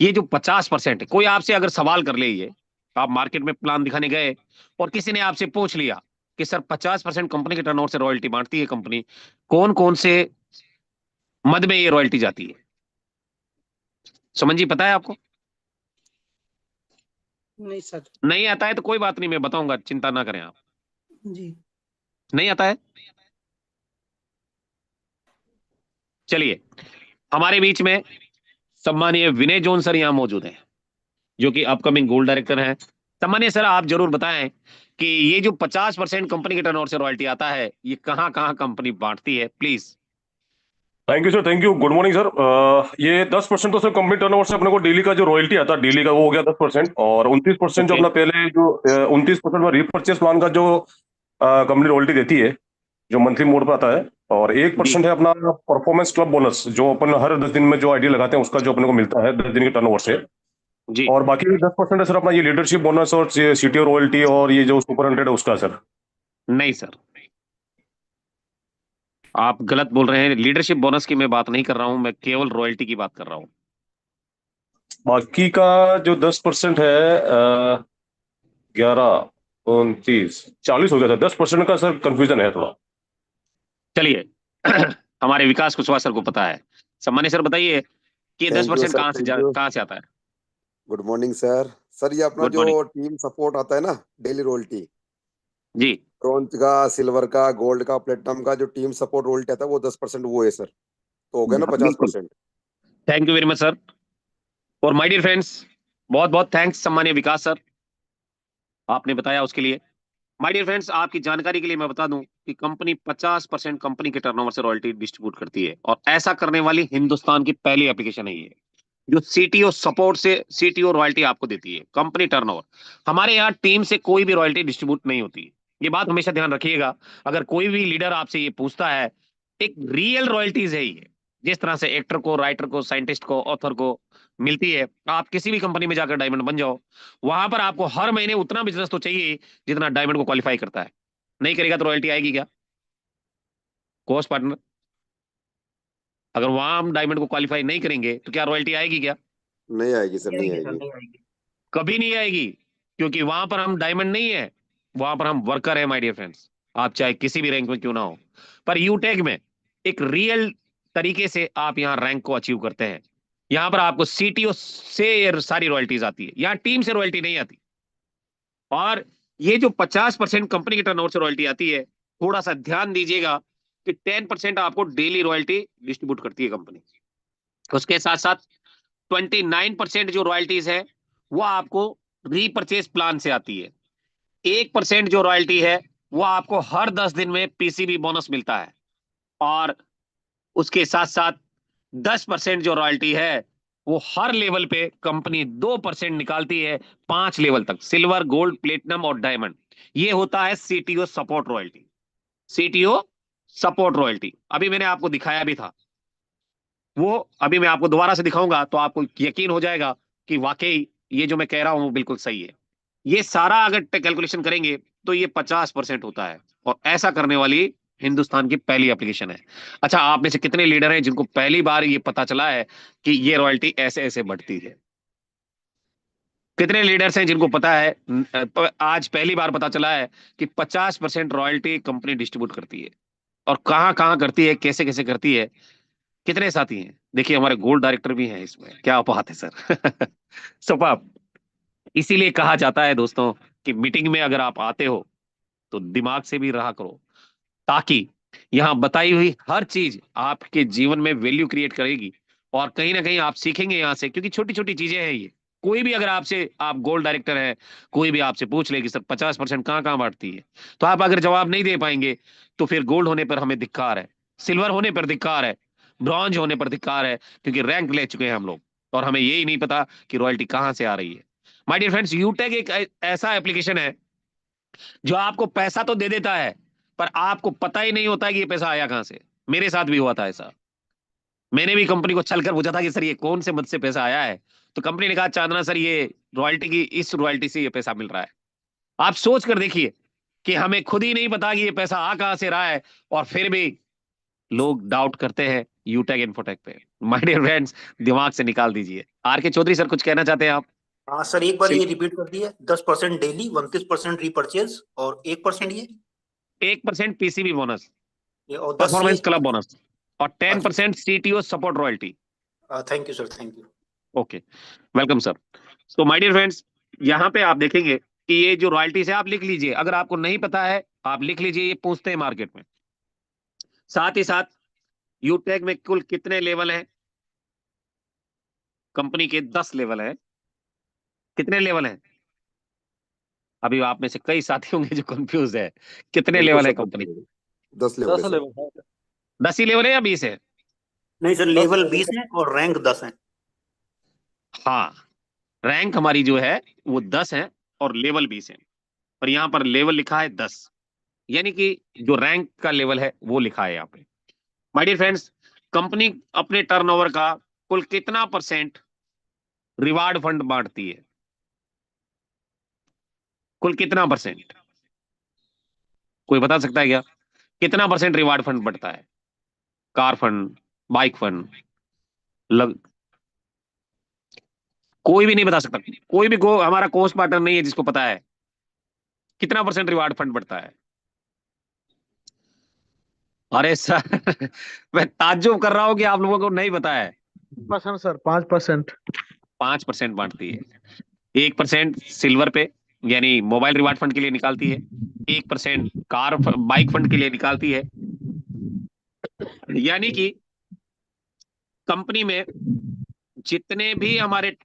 Speaker 3: ये जो 50% है, कोई आपसे अगर सवाल कर ले, ये आप मार्केट में प्लान दिखाने गए और किसी ने आपसे पूछ लिया कि सर 50% कंपनी के टर्नओवर से रॉयल्टी बांटती है कंपनी, कौन कौन से मद में ये रॉयल्टी जाती है? सुमन जी पता है आपको?
Speaker 5: नहीं सर।
Speaker 3: नहीं आता है तो कोई बात नहीं, मैं बताऊंगा, चिंता ना करें आप।
Speaker 5: जी
Speaker 3: नहीं आता है? चलिए, हमारे बीच में सम्मानीय विनय जॉन सर यहां मौजूद हैं, जो कि अपकमिंग गोल्ड डायरेक्टर हैं। सम्मानीय सर, आप जरूर बताएं कि ये जो 50% कंपनी के टर्नओवर से रॉयल्टी आता है, ये कहां कहां कंपनी बांटती है, please.
Speaker 12: Thank you sir, thank you. Good morning sir. ये 10% तो सर कंपनी टर्नओवर से अपने को डेली का जो रॉयल्टी आता है डेली का, वो हो गया 10%। और 29% जो
Speaker 3: ओके।
Speaker 12: अपना पहले जो 29% रीपर्चेस प्लान का जो कंपनी रॉयल्टी देती है, जो मंथली मोड पर आता है। और 1% है अपना परफॉर्मेंस क्लब बोनस, जो अपन हर 10 दिन में जो आईडी लगाते हैं उसका जो अपने को मिलता है 10 दिन के टर्नओवर से।
Speaker 3: जी।
Speaker 12: और बाकी 10% है सर अपना ये लीडरशिप बोनस और सीटीओ रॉयल्टी और ये जो सुपर 100 है उसका सर।
Speaker 3: नहीं सर, आप गलत बोल रहे हैं। लीडरशिप बोनस की मैं बात नहीं कर रहा हूं, मैं केवल रॉयल्टी की बात कर रहा हूं।
Speaker 12: बाकी का जो 10% है 11, 29, 40 हो गया था। 10% का सर कंफ्यूजन है थोड़ा।
Speaker 3: चलिए हमारे विकास कुशवाहा सर को पता है। सम्मान्य सर बताइए कि 10% कहाँ से कहाँ से आता है?
Speaker 13: Good morning sir. सर ये अपना
Speaker 3: गुड
Speaker 13: जो
Speaker 3: मॉर्निंग
Speaker 13: टीम सपोर्ट आता है ना, डेली रॉयल्टी,
Speaker 3: जी।
Speaker 13: ब्रॉन्ज का, सिल्वर का, गोल्ड का, प्लेटिनम का जो टीम सपोर्ट रॉयल्टी आता है वो 10% वो है सर। तो हो गया ना
Speaker 3: बिल्कुल।
Speaker 13: 50%।
Speaker 3: Thank you very much sir. और माय डियर फ्रेंड्स, बहुत बहुत थैंक्स सम्मानीय विकास सर, आपने बताया उसके लिए। माय डियर फ्रेंड्स, आपकी जानकारी के लिए मैं बता दूं कि कंपनी 50% कंपनी के टर्नओवर से रॉयल्टी डिस्ट्रीब्यूट करती है, और ऐसा करने वाली हिंदुस्तान की पहली एप्लीकेशन है ये, जो सीटीओ सपोर्ट से सीटीओ रॉयल्टी आपको देती है कंपनी टर्नओवर। हमारे यहाँ टीम से कोई भी रॉयल्टी डिस्ट्रीब्यूट नहीं होती, ये बात हमेशा ध्यान रखिएगा। अगर कोई भी लीडर आपसे ये पूछता है, एक रियल रॉयल्टीज है ये, जिस तरह से एक्टर को, राइटर को, साइंटिस्ट को, ऑथर को मिलती है। आप किसी भी कंपनी में जाकर डायमंड बन जाओ, वहां पर आपको हर महीने उतना बिजनेस तो चाहिए जितना डायमंड को क्वालिफाई करता है। नहीं करेगा तो रॉयल्टी आएगी क्या? कोस्ट पार्टनर, अगर वहां हम डायमंड को क्वालिफाई नहीं करेंगे तो क्या रॉयल्टी आएगी क्या?
Speaker 13: नहीं आएगी सर, नहीं आएगी।
Speaker 3: कभी नहीं आएगी, क्योंकि वहां पर हम डायमंड नहीं है, वहां पर हम वर्कर है माय डियर फ्रेंड्स। आप चाहे किसी भी रैंक में क्यों ना हो, पर यूटेक में एक रियल तरीके से आप यहाँ रैंक को अचीव करते हैं। यहाँ पर आपको सीटीओ से सारी रॉयल्टीज आती है, यहाँ टीम से रॉयल्टी नहीं आती। और ये जो 50% कंपनी के टर्नओवर से रॉयल्टी आती है, थोड़ा सा ध्यान दीजिएगा कि 10% आपको डेली रॉयल्टी डिस्ट्रीब्यूट करती है कंपनी। उसके साथ साथ 29% जो रॉयल्टीज है वो आपको रीपरचेज प्लान से आती है। 1% जो रॉयल्टी है वो आपको हर 10 दिन में पीसीबी बोनस मिलता है। और उसके साथ साथ 10% जो रॉयल्टी है वो हर लेवल पे कंपनी 2% निकालती है, 5 लेवल तक, सिल्वर, गोल्ड, प्लेटिनम और डायमंड। ये होता है CTO support royalty. CTO support royalty अभी मैंने आपको दिखाया भी था, वो अभी मैं आपको दोबारा से दिखाऊंगा तो आपको यकीन हो जाएगा कि वाकई ये जो मैं कह रहा हूं वो बिल्कुल सही है। ये सारा अगर कैलकुलेशन करेंगे तो ये 50% होता है, और ऐसा करने वाली हिंदुस्तान की पहली एप्लीकेशन है। अच्छा, आप में से कितने लीडर हैं जिनको पहली बार ये पता चला है कि ये रॉयल्टी ऐसे ऐसे बढ़ती है? कितने लीडर्स हैं जिनको पता है, आज पहली बार पता चला है कि 50% रॉयल्टी कंपनी डिस्ट्रीब्यूट करती है, और कहां कहां करती है, कैसे कैसे करती है? कितने साथी हैं? देखिए, हमारे गोल्ड डायरेक्टर भी हैं इसमें, क्या बात है सर सुपर्ब। इसीलिए कहा जाता है दोस्तों कि मीटिंग में अगर आप आते हो तो दिमाग से भी रहा करो, ताकि यहाँ बताई हुई हर चीज आपके जीवन में वैल्यू क्रिएट करेगी, और कहीं ना कहीं आप सीखेंगे यहाँ से, क्योंकि छोटी छोटी चीजें हैं ये। कोई भी अगर आपसे, आप गोल्ड डायरेक्टर है, कोई भी आपसे पूछ ले कि सर 50% कहाँ कहाँ बांटती है, तो आप अगर जवाब नहीं दे पाएंगे तो फिर गोल्ड होने पर हमें धिक्कार है, सिल्वर होने पर धिक्कार है, ब्रॉन्ज होने पर धिक्कार है, क्योंकि रैंक ले चुके हैं हम लोग और हमें यही नहीं पता कि रॉयल्टी कहाँ से आ रही है। माय डियर फ्रेंड्स, यूटेक एक ऐसा एप्लीकेशन है जो आपको पैसा तो दे देता है, पर आपको पता ही नहीं होता है कि ये पैसा आया कहां से। मेरे साथ भी हुआ था ऐसा, मैंने भी कंपनी को छलकर पूछा था कि सर ये कौन से मद से पैसा आया है, तो कंपनी ने कहा चांदना सर ये रॉयल्टी की, इस रॉयल्टी से ये पैसा मिल रहा है। आप सोच कर देखिए कि हमें खुद ही नहीं पता कि ये पैसा आ कहां से रहा है, और फिर भी लोग डाउट करते हैं यूटेक इन्फोटेक पे। माय डियर फ्रेंड्स, दिमाग से निकाल दीजिए। आर के चौधरी सर, कुछ कहना चाहते हैं आप?
Speaker 7: हाँ सर, एक बार ये रिपीट कर दिए। 10% डेली, 29% रीपरचेज और 1% ये
Speaker 3: 1% पीसीबी बोनस,
Speaker 7: और 10
Speaker 3: परफॉर्मेंस
Speaker 7: ये
Speaker 3: क्लब बोनस और 10% CTO support royalty.
Speaker 7: Thank you sir, thank you.
Speaker 3: Okay, welcome sir. तो माय डियर फ्रेंड्स, यहाँ पे आप देखेंगे कि ये जो रॉयल्टी है आप लिख लीजिए, अगर आपको नहीं पता है आप लिख लीजिए, ये पूछते हैं मार्केट में। साथ ही साथ यूटेक में कुल कितने लेवल हैं? कंपनी के 10 लेवल है। कितने लेवल हैं? अभी आप में से कई साथी होंगे जो कंफ्यूज है, कितने लेवल है कंपनी?
Speaker 13: 10 लेवल है सर।
Speaker 3: 10 ही लेवल है या 20 है?
Speaker 7: नहीं सर, लेवल 20 है और रैंक 10 है।
Speaker 3: हाँ, रैंक हमारी जो है वो 10 है और लेवल 20 है, और यहाँ पर लेवल लिखा है 10, यानी कि जो रैंक का लेवल है वो लिखा है यहाँ पे। माय डियर फ्रेंड्स, कंपनी अपने टर्नओवर का कुल कितना % रिवार्ड फंड बांटती है? कुल कितना %? कोई बता सकता है क्या? कितना % रिवार्ड फंड बढ़ता है? कार फंड, बाइक फंड, कोई भी नहीं बता सकता, कोई भी हमारा कोर्स पार्टनर नहीं है जिसको पता है कितना % रिवार्ड फंड बढ़ता है। अरे सर मैं ताज्जुब कर रहा हूं कि आप लोगों को नहीं पता है।
Speaker 2: 5% सर, 5%।
Speaker 3: 5% बांटती है। 1% सिल्वर पे यानी मोबाइल रिवार्ड फंड के लिए निकालती है, 1% कार बाइक फंड के लिए निकालती है। यानी कि कंपनी में जितने भी हमारे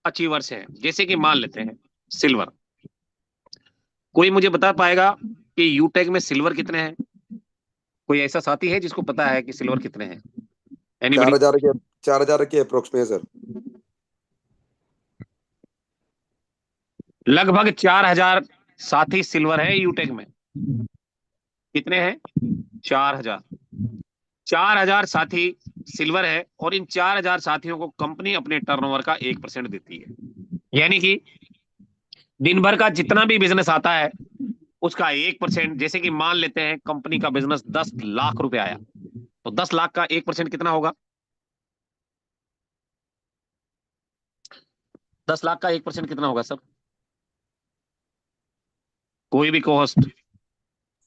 Speaker 3: अचीवर्स हैं, जैसे कि मान लेते हैं सिल्वर, कोई मुझे बता पाएगा कि यूटेक में सिल्वर कितने हैं? कोई ऐसा साथी है जिसको पता है कि सिल्वर कितने हैं?
Speaker 13: 4,000 के अप्रोक्स में है सर।
Speaker 3: लगभग 4,000 साथी सिल्वर है यूटेक में। कितने हैं? 4,000। 4,000 साथी सिल्वर है, और इन 4,000 साथियों को कंपनी अपने टर्नओवर का 1% देती है। यानी कि दिन भर का जितना भी बिजनेस आता है उसका 1%, जैसे कि मान लेते हैं कंपनी का बिजनेस 10 लाख रुपए आया, तो 10 लाख का 1% कितना होगा? 10 लाख का 1% कितना होगा सर? कोई भी कोहोस्ट?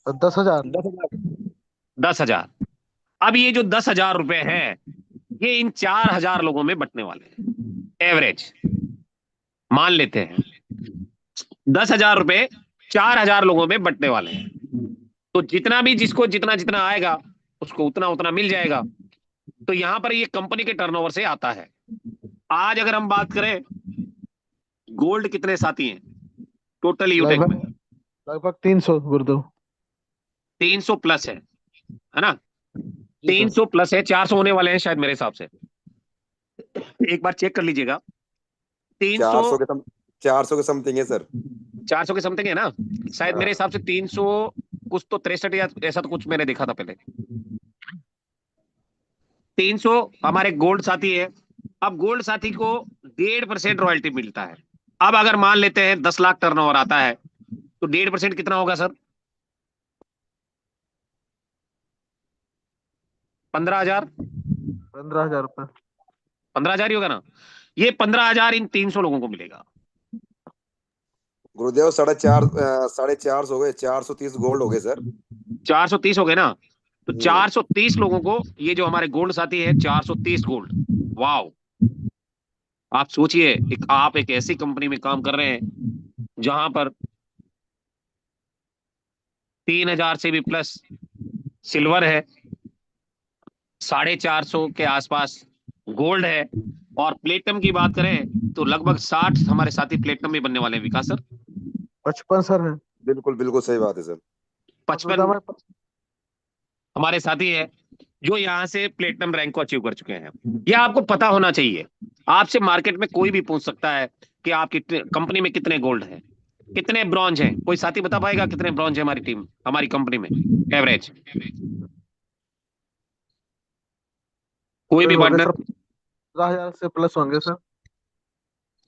Speaker 2: 10,000।
Speaker 3: 10,000। अब ये जो 10,000 रुपए हैं ये इन 4,000 लोगों में बंटने वाले हैं। एवरेज मान लेते हैं 10,000 रुपए 4,000 लोगों में बंटने वाले हैं, तो जितना भी जिसको जितना जितना आएगा उसको उतना उतना मिल जाएगा। तो यहां पर ये कंपनी के टर्नओवर से आता है। आज अगर हम बात करें, गोल्ड कितने साथी हैं टोटल यूटेक में?
Speaker 2: लगभग 300 गुरुदेव।
Speaker 3: 300 प्लस है ना? 300 प्लस है, 400 होने वाले हैं शायद मेरे हिसाब से, एक बार चेक कर लीजिएगा।
Speaker 13: 400 के समथिंग है सर।
Speaker 3: 400 के समथिंग है ना शायद, मेरे हिसाब से 300 कुछ तो 63 या ऐसा तो कुछ मैंने देखा था पहले। 300 हमारे गोल्ड साथी है। अब गोल्ड साथी को 1.5% रॉयल्टी मिलता है। अब अगर मान लेते हैं 10 लाख टर्नओवर आता है तो 1.5% कितना होगा सर? 15,000।
Speaker 2: 15,000 रुपए।
Speaker 3: 15,000 ही होगा ना? ये 15,000 इन 300 लोगों को मिलेगा।
Speaker 13: गुरुदेव 450 हो गए, 430 गोल्ड हो गए सर।
Speaker 3: 430 हो गए ना? तो 430 लोगों को ये जो हमारे गोल्ड साथी है 430 गोल्ड। वाओ, आप सोचिए आप एक ऐसी कंपनी में काम कर रहे हैं जहां पर 3,000 से भी प्लस सिल्वर है, 450 के आसपास गोल्ड है, और प्लेटिनम की बात करें तो लगभग 60 हमारे साथी प्लेटिनम में बनने वाले हैं। विकास सर
Speaker 2: 55 सर है।
Speaker 13: बिल्कुल बिल्कुल सही बात है सर।
Speaker 3: 55 हमारे साथी है जो यहाँ से प्लेटिनम रैंक को अचीव कर चुके हैं। यह आपको पता होना चाहिए। आपसे मार्केट में कोई भी पूछ सकता है कि आपकी कंपनी में कितने गोल्ड हैं, कितने ब्रॉन्ज हैं। कोई साथी बता पाएगा कितने ब्रॉन्ज है हमारी टीम, हमारी कंपनी में एवरेज? कोई भी पार्टनर?
Speaker 2: 15,000 से प्लस होंगे सर।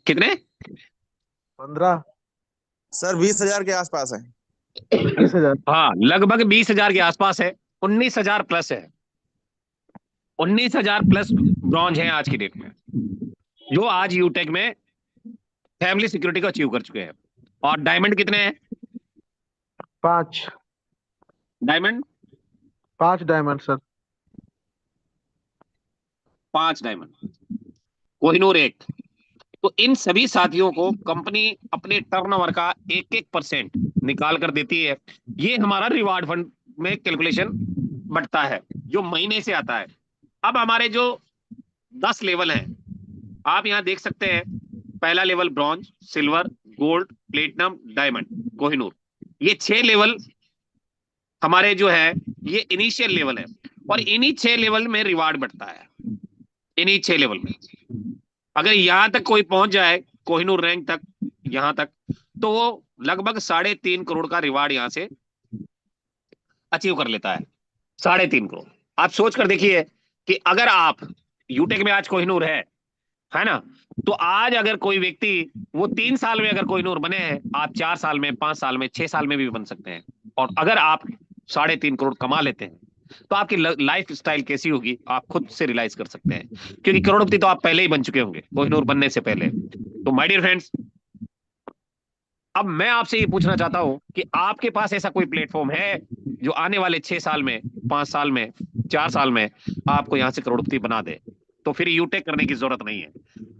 Speaker 3: कितने?
Speaker 2: 15
Speaker 6: सर 20,000 के आसपास है।
Speaker 2: 20,000।
Speaker 3: हाँ, लगभग 20,000 के आसपास है। 19,000 प्लस है। 19,000 प्लस ब्रॉन्ज है आज की डेट में, जो आज यूटेक में फैमिली सिक्योरिटी को अचीव कर चुके हैं। और डायमंड कितने हैं?
Speaker 2: 5।
Speaker 3: Diamond
Speaker 2: 5 diamond sir.
Speaker 3: 5 diamond, Kohinoor 1। तो इन सभी साथियों को कंपनी अपने टर्नओवर का 1-1% निकाल कर देती है। ये हमारा रिवार्ड फंड में कैलकुलेशन बढ़ता है जो महीने से आता है। अब हमारे जो 10 लेवल हैं, आप यहां देख सकते हैं। पहला level bronze, silver, gold, platinum, diamond, Kohinoor. ये 6 लेवल हमारे जो है ये इनिशियल लेवल है, और इन्हीं 6 लेवल में रिवार्ड बढ़ता है। इन्हीं 6 लेवल में अगर यहां तक कोई पहुंच जाए कोहिनूर रैंक तक, यहां तक, तो वो लगभग 3.5 करोड़ का रिवार्ड यहां से अचीव कर लेता है। 3.5 करोड़। आप सोच कर देखिए कि अगर आप यूटेक में आज कोहिनूर है ना, तो आज अगर कोई व्यक्ति वो 3 साल में अगर कोहिनूर बने हैं, आप 4 साल में, 5 साल में, 6 साल में भी बन सकते हैं। और अगर आप 3.5 करोड़ कमा लेते हैं तो आपकी लाइफ स्टाइल कैसी होगी आप खुद से रियलाइज कर सकते हैं, क्योंकि करोड़पति तो आप पहले ही बन चुके होंगे कोहिनूर बनने से पहले। तो माय डियर फ्रेंड्स, अब मैं आपसे ये पूछना चाहता हूं कि आपके पास ऐसा कोई प्लेटफॉर्म है जो आने वाले 6 साल में, 5 साल में, 4 साल में आपको यहां से करोड़पति बना दे? तो फिर यूटेक करने की जरूरत नहीं है।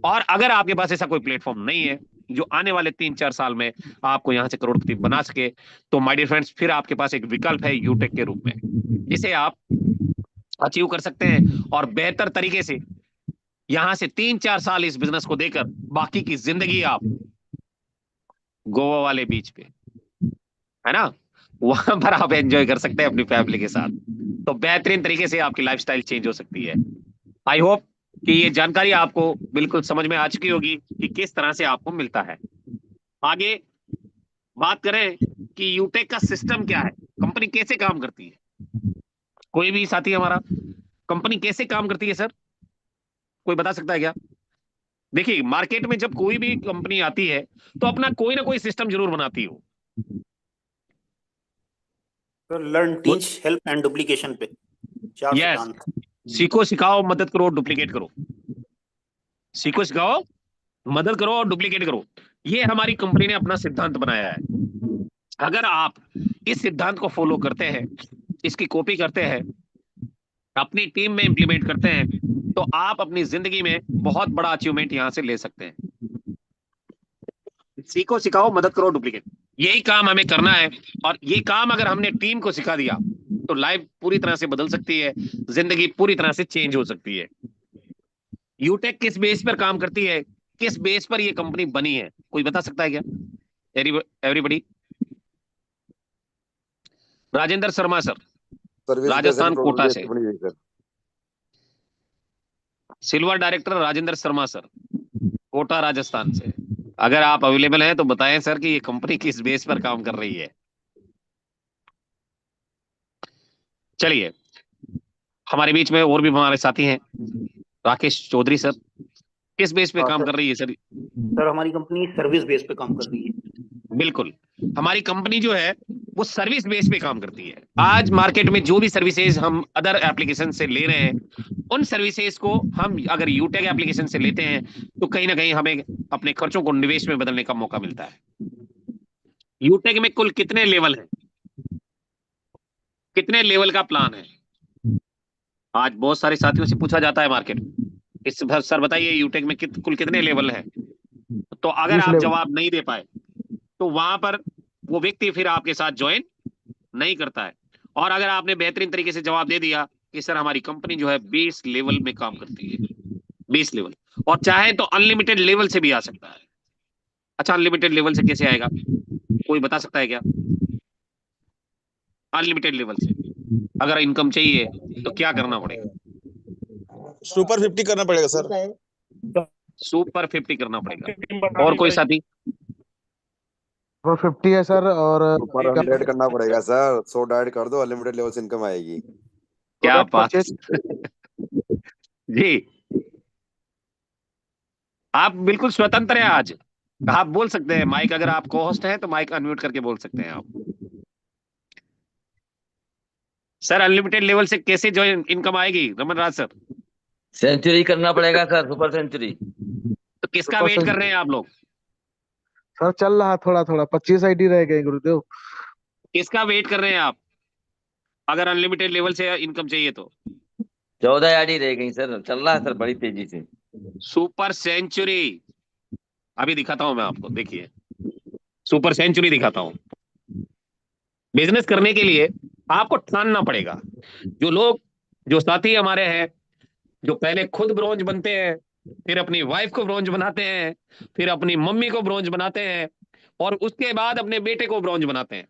Speaker 3: और अगर आपके पास ऐसा कोई प्लेटफॉर्म नहीं है जो आने वाले 3-4 साल में आपको यहां से करोड़पति बना सके, तो माय डियर फ्रेंड्स, फिर आपके पास एक विकल्प है यूटेक के रूप में, जिसे आप अचीव कर सकते हैं और बेहतर तरीके से यहां से 3-4 साल इस बिजनेस को देकर बाकी की जिंदगी आप गोवा वाले बीच पे, है ना, वहां पर आप एंजॉय कर सकते हैं अपनी फैमिली के साथ। तो बेहतरीन तरीके से आपकी लाइफस्टाइल चेंज हो सकती है। आई होप कि ये जानकारी आपको बिल्कुल समझ में आ चुकी होगी कि किस तरह से आपको मिलता है। आगे बात करें कि यूटेक का सिस्टम क्या है, कंपनी कैसे काम करती है। कोई भी साथी हमारा, कंपनी कैसे काम करती है सर, कोई बता सकता है क्या? देखिए, मार्केट में जब कोई भी कंपनी आती है तो अपना कोई ना कोई सिस्टम जरूर बनाती हो।
Speaker 7: तो learn, teach, help and duplication पे 4
Speaker 3: यस,
Speaker 7: सिद्धांत।
Speaker 3: सीखो, सिखाओ, मदद करो, डुप्लीकेट करो। सीखो, सिखाओ, मदद करो और डुप्लीकेट करो। ये हमारी कंपनी ने अपना सिद्धांत बनाया है। अगर आप इस सिद्धांत को फॉलो करते हैं, इसकी कॉपी करते हैं, अपनी टीम में इंप्लीमेंट करते हैं, तो आप अपनी जिंदगी में बहुत बड़ा अचीवमेंट यहां से ले सकते हैं। सीखो, सिखाओ, मदद करो, डुप्लीकेट, यही काम हमें करना है। और ये काम अगर हमने टीम को सिखा दिया तो लाइफ पूरी तरह से बदल सकती है, जिंदगी पूरी तरह से चेंज हो सकती है। यूटेक किस बेस पर काम करती है, किस बेस पर ये कंपनी बनी है, कोई बता सकता है क्या? एवरीबॉडी? राजेंद्र शर्मा सर, राजस्थान कोटा से। Silver director Rajendra Sharma sir, Kota Rajasthan से। अगर आप अवेलेबल हैं तो बताएं सर कि ये कंपनी किस बेस पर काम कर रही है। चलिए, हमारे बीच में और भी हमारे साथी हैं। राकेश चौधरी सर, किस बेस पे काम कर रही है सर?
Speaker 7: सर हमारी कंपनी सर्विस बेस पे काम कर रही है।
Speaker 3: बिल्कुल, हमारी कंपनी जो है वो सर्विस बेस पे काम करती है। आज मार्केट में जो भी सर्विसेज हम अदर एप्लीकेशन से ले रहे हैं, उन सर्विसेज को हम अगर यूटेक एप्लीकेशन से लेते हैं तो कहीं ना कहीं हमें अपने खर्चों को निवेश में बदलने का मौका मिलता है। यूटेक में कुल कितने लेवल हैं, कितने लेवल का प्लान है? आज बहुत सारे साथियों से पूछा जाता है मार्केट में, इस सर बताइए यूटेक में कुल कितने लेवल हैं? तो अगर आप जवाब नहीं दे पाए तो वहां पर वो व्यक्ति फिर आपके साथ ज्वाइन नहीं करता है। और अगर आपने बेहतरीन तरीके से जवाब दे दिया कि सर हमारी कंपनी जो है 20 लेवल में काम करती है, 20 लेवल, और चाहे तो अनलिमिटेड लेवल से भी आ सकता है। अच्छा, अनलिमिटेड लेवल से कैसे आएगा, कोई बता सकता है क्या? अनलिमिटेड लेवल से अगर इनकम चाहिए तो क्या करना पड़ेगा?
Speaker 6: सुपर 50 करना पड़ेगा सर।
Speaker 3: सुपर 50 करना पड़ेगा। और कोई साथी?
Speaker 2: 50 है सर, और
Speaker 13: सुपर 100 करना पड़ेगा सर। 100 डाइट कर दो, अनलिमिटेड लेवल से इनकम आएगी।
Speaker 3: क्या बात जी, आप बिल्कुल स्वतंत्र हैं आज, आप बोल सकते हैं। माइक, अगर आप को होस्ट हैं तो माइक अनम्यूट करके बोल सकते हैं आप। सर अनलिमिटेड लेवल से कैसे जो इनकम आएगी रमन राज सर?
Speaker 4: सेंचुरी करना पड़ेगा सर, सुपर सेंचुरी।
Speaker 3: तो किसका वेट कर रहे हैं आप लोग?
Speaker 2: सर चल रहा थोड़ा थोड़ा, 25 आईडी रह गए गुरुदेव।
Speaker 3: किसका वेट कर रहे हैं आप? अगर अनलिमिटेड लेवल से इनकम चाहिए तो
Speaker 4: 14 आईडी रह गई सर, चल रहा है सर बड़ी तेजी से।
Speaker 3: सुपर सेंचुरी अभी दिखाता हूं मैं आपको, देखिए सुपर सेंचुरी दिखाता हूं। बिजनेस करने के लिए आपको ठानना पड़ेगा। जो साथी हमारे हैं, जो पहले खुद ब्रोंज बनते हैं, फिर अपनी वाइफ को ब्रोंज बनाते हैं, फिर अपनी मम्मी को ब्रोंज बनाते हैं, और उसके बाद अपने बेटे को ब्रोंज बनाते हैं,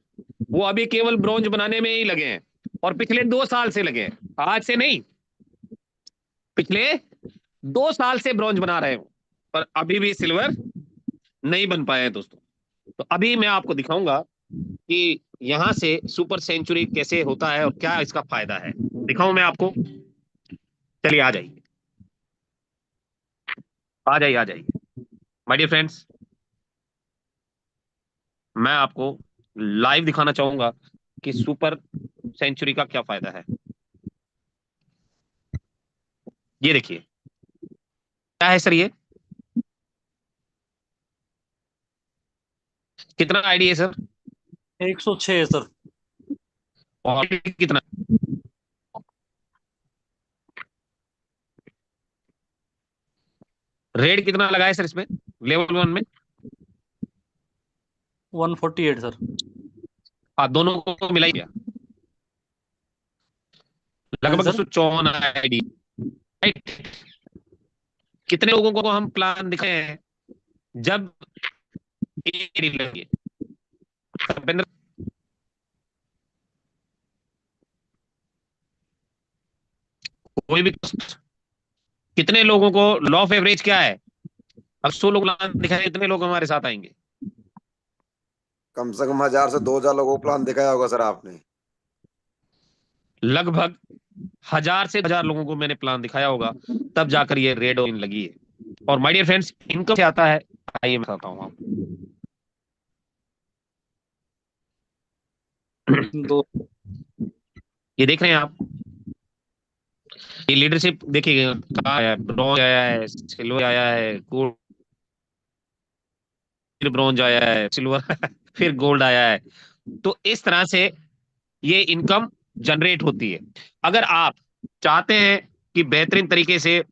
Speaker 3: वो अभी केवल ब्रोंज बनाने में ही लगे हैं, और पिछले 2 साल से लगे हैं, आज से नहीं, पिछले 2 साल से ब्रोंज बना रहे हो, पर अभी भी सिल्वर नहीं बन पाए हैं दोस्तों। तो अभी मैं आपको दिखाऊंगा कि यहां से सुपर सेंचुरी कैसे होता है और क्या इसका फायदा है, दिखाऊं मैं आपको। चलिए आ जाइए, आ जाइए, आ जाइए माय डियर फ्रेंड्स। मैं आपको लाइव दिखाना चाहूंगा कि सुपर सेंचुरी का क्या फायदा है। ये देखिए क्या है सर, ये कितना आईडी है सर?
Speaker 14: 106 है सर।
Speaker 3: और कितना? रेड कितना लगा है सर इसमें लेवल 1 में?
Speaker 14: 148 सर।
Speaker 3: हाँ, दोनों को मिला ही गया लगभग 254 आईडी। कितने लोगों को हम प्लान दिखाए हैं जब लगे? कोई भी कितने लोगों को लॉ ऑफ एवरेज क्या है? अब 100 लोग प्लान दिखाए, कितने लोग हमारे साथ आएंगे?
Speaker 13: कम से कम 1000 से 2000 लोगों को प्लान दिखाया होगा सर आपने।
Speaker 3: लगभग 1000 से 2000 लोगों को मैंने प्लान दिखाया होगा, तब जाकर ये रेड इन लगी है। और माय डियर फ्रेंड्स, इनकम से आता है, आइए मैं बताता हूँ आपको। ये देख रहे हैं आप, ये लीडरशिप देखिए कहाँ है, ब्रॉन्ज आया है, सिल्वर आया है, गोल्ड, फिर ब्रॉन्ज आया है, सिल्वर फिर गोल्ड आया है। तो इस तरह से ये इनकम जनरेट होती है। अगर आप चाहते हैं कि बेहतरीन तरीके से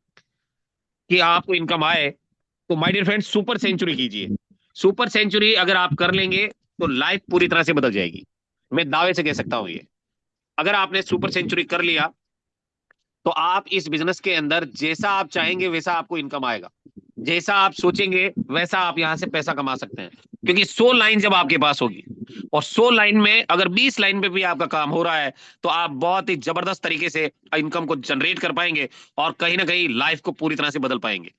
Speaker 3: कि आपको इनकम आए, तो my dear friends super century कीजिए। सुपर सेंचुरी अगर आप कर लेंगे तो लाइफ पूरी तरह से बदल जाएगी, मैं दावे से कह सकता हूं। ये अगर आपने सुपर सेंचुरी कर लिया तो आप इस बिजनेस के अंदर जैसा आप चाहेंगे वैसा आपको इनकम आएगा, जैसा आप सोचेंगे वैसा आप यहां से पैसा कमा सकते हैं। क्योंकि 100 लाइन जब आपके पास होगी, और 100 लाइन में अगर 20 लाइन पे भी आपका काम हो रहा है, तो आप बहुत ही जबरदस्त तरीके से इनकम को जनरेट कर पाएंगे, और कहीं ना कहीं लाइफ को पूरी तरह से बदल पाएंगे।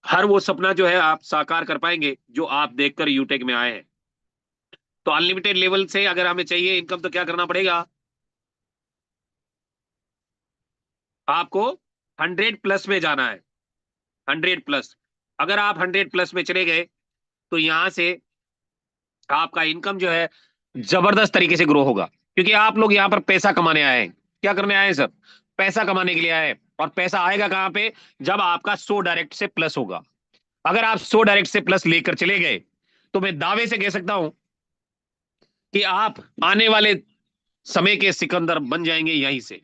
Speaker 3: हर वो सपना जो है आप साकार कर पाएंगे जो आप देखकर यूटेक में आए हैं। तो अनलिमिटेड लेवल से अगर हमें चाहिए इनकम, तो क्या करना पड़ेगा? आपको 100 प्लस में जाना है, 100 प्लस। अगर आप 100 प्लस में चले गए तो यहां से आपका इनकम जो है जबरदस्त तरीके से ग्रो होगा। क्योंकि आप लोग यहाँ पर पैसा कमाने आए हैं। क्या करने आए हैं सर? पैसा कमाने के लिए आए हैं। और पैसा आएगा कहां पे? जब आपका 100 डायरेक्ट से प्लस होगा। अगर आप 100 डायरेक्ट से प्लस लेकर चले गए, तो मैं दावे से कह सकता हूं कि आप आने वाले समय के सिकंदर बन जाएंगे यहीं से।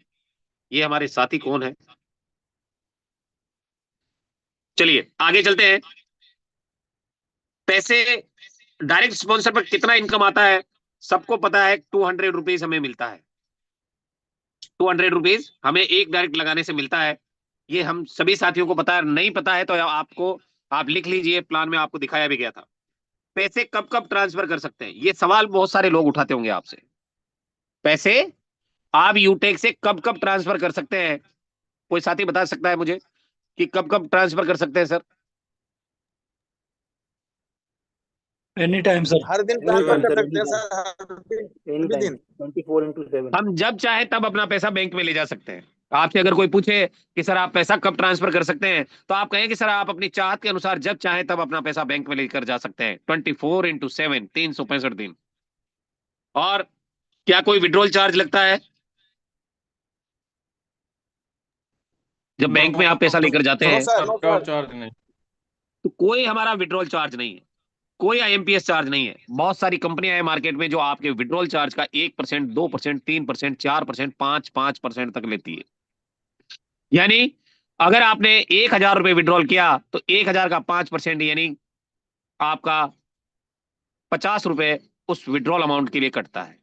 Speaker 3: ये हमारे साथी कौन है? चलिए आगे चलते हैं। पैसे डायरेक्ट स्पॉन्सर पर कितना इनकम आता है सबको पता है। 200 रुपीज हमें मिलता है, 200 रुपीज हमें एक डायरेक्ट लगाने से मिलता है। ये हम सभी साथियों को पता है। नहीं पता है तो आप लिख लीजिए, प्लान में आपको दिखाया भी गया था। पैसे कब कब ट्रांसफर कर सकते हैं, ये सवाल बहुत सारे लोग उठाते होंगे आपसे। पैसे आप यूटेक से कब कब ट्रांसफर कर सकते हैं? कोई साथी बता सकता है मुझे कि कब कब ट्रांसफर कर सकते हैं सर?
Speaker 14: Any time sir.
Speaker 10: हर दिन ट्रांसफर कर सकते हैं सर, एनी दिन
Speaker 7: 24/7।
Speaker 3: हम जब चाहे तब अपना पैसा बैंक में ले जा सकते हैं। आपसे अगर कोई पूछे कि सर आप पैसा कब ट्रांसफर कर सकते हैं, तो आप कहें कि सर आप अपनी चाहत के अनुसार जब चाहे तब अपना पैसा बैंक में लेकर जा सकते हैं, 24/7, 365 दिन। और क्या कोई विड्रॉल चार्ज लगता है जब बैंक में आप पैसा लेकर जाते हैं?
Speaker 6: चार्ज नहीं।
Speaker 3: तो कोई हमारा विड्रॉल चार्ज नहीं है। कोई आईएमपीएस चार्ज नहीं है। बहुत सारी कंपनियां हैं मार्केट में जो आपके विड्रॉल चार्ज का 1%, 2%, 3%, 4%, 5% तक लेती है। यानी अगर आपने 1,000 रुपए विड्रॉल किया तो 1,000 का 5% यानी आपका 50 रुपए उस विड्रॉल अमाउंट के लिए कटता है।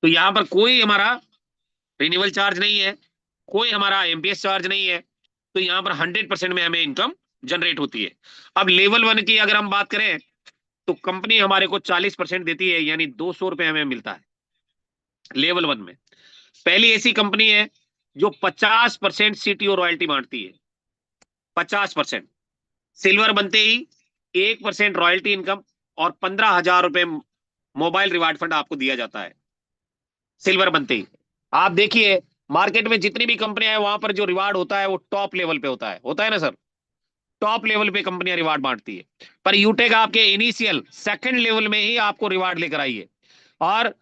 Speaker 3: तो यहां पर कोई हमारा रिन्यूअल चार्ज नहीं है, कोई हमारा आईएमपीएस चार्ज नहीं है। तो यहां पर 100% में हमें इनकम जनरेट होती है। अब लेवल 1 की अगर हम बात करें तो कंपनी हमारे को 40% देती है, यानी 200 रुपए हमें मिलता है लेवल 1 में। पहली ऐसी कंपनी है जो 50% सीटीओ रॉयल्टी बांटती है, 50%। सिल्वर बनते ही 1% रॉयल्टी इनकम और 15,000 रुपए मोबाइल रिवार्ड फंड आपको दिया जाता है सिल्वर बनते ही। आप देखिए मार्केट में जितनी भी कंपनियां हैं वहां पर जो रिवार्ड होता है वो टॉप लेवल पे होता है ना सर, टॉप लेवल पे कंपनियां रिवार्ड बांटती है। पर यूटेक आपके इनिशियल सेकंड लेवल में ही आपको रिवार्ड लेकर आई है और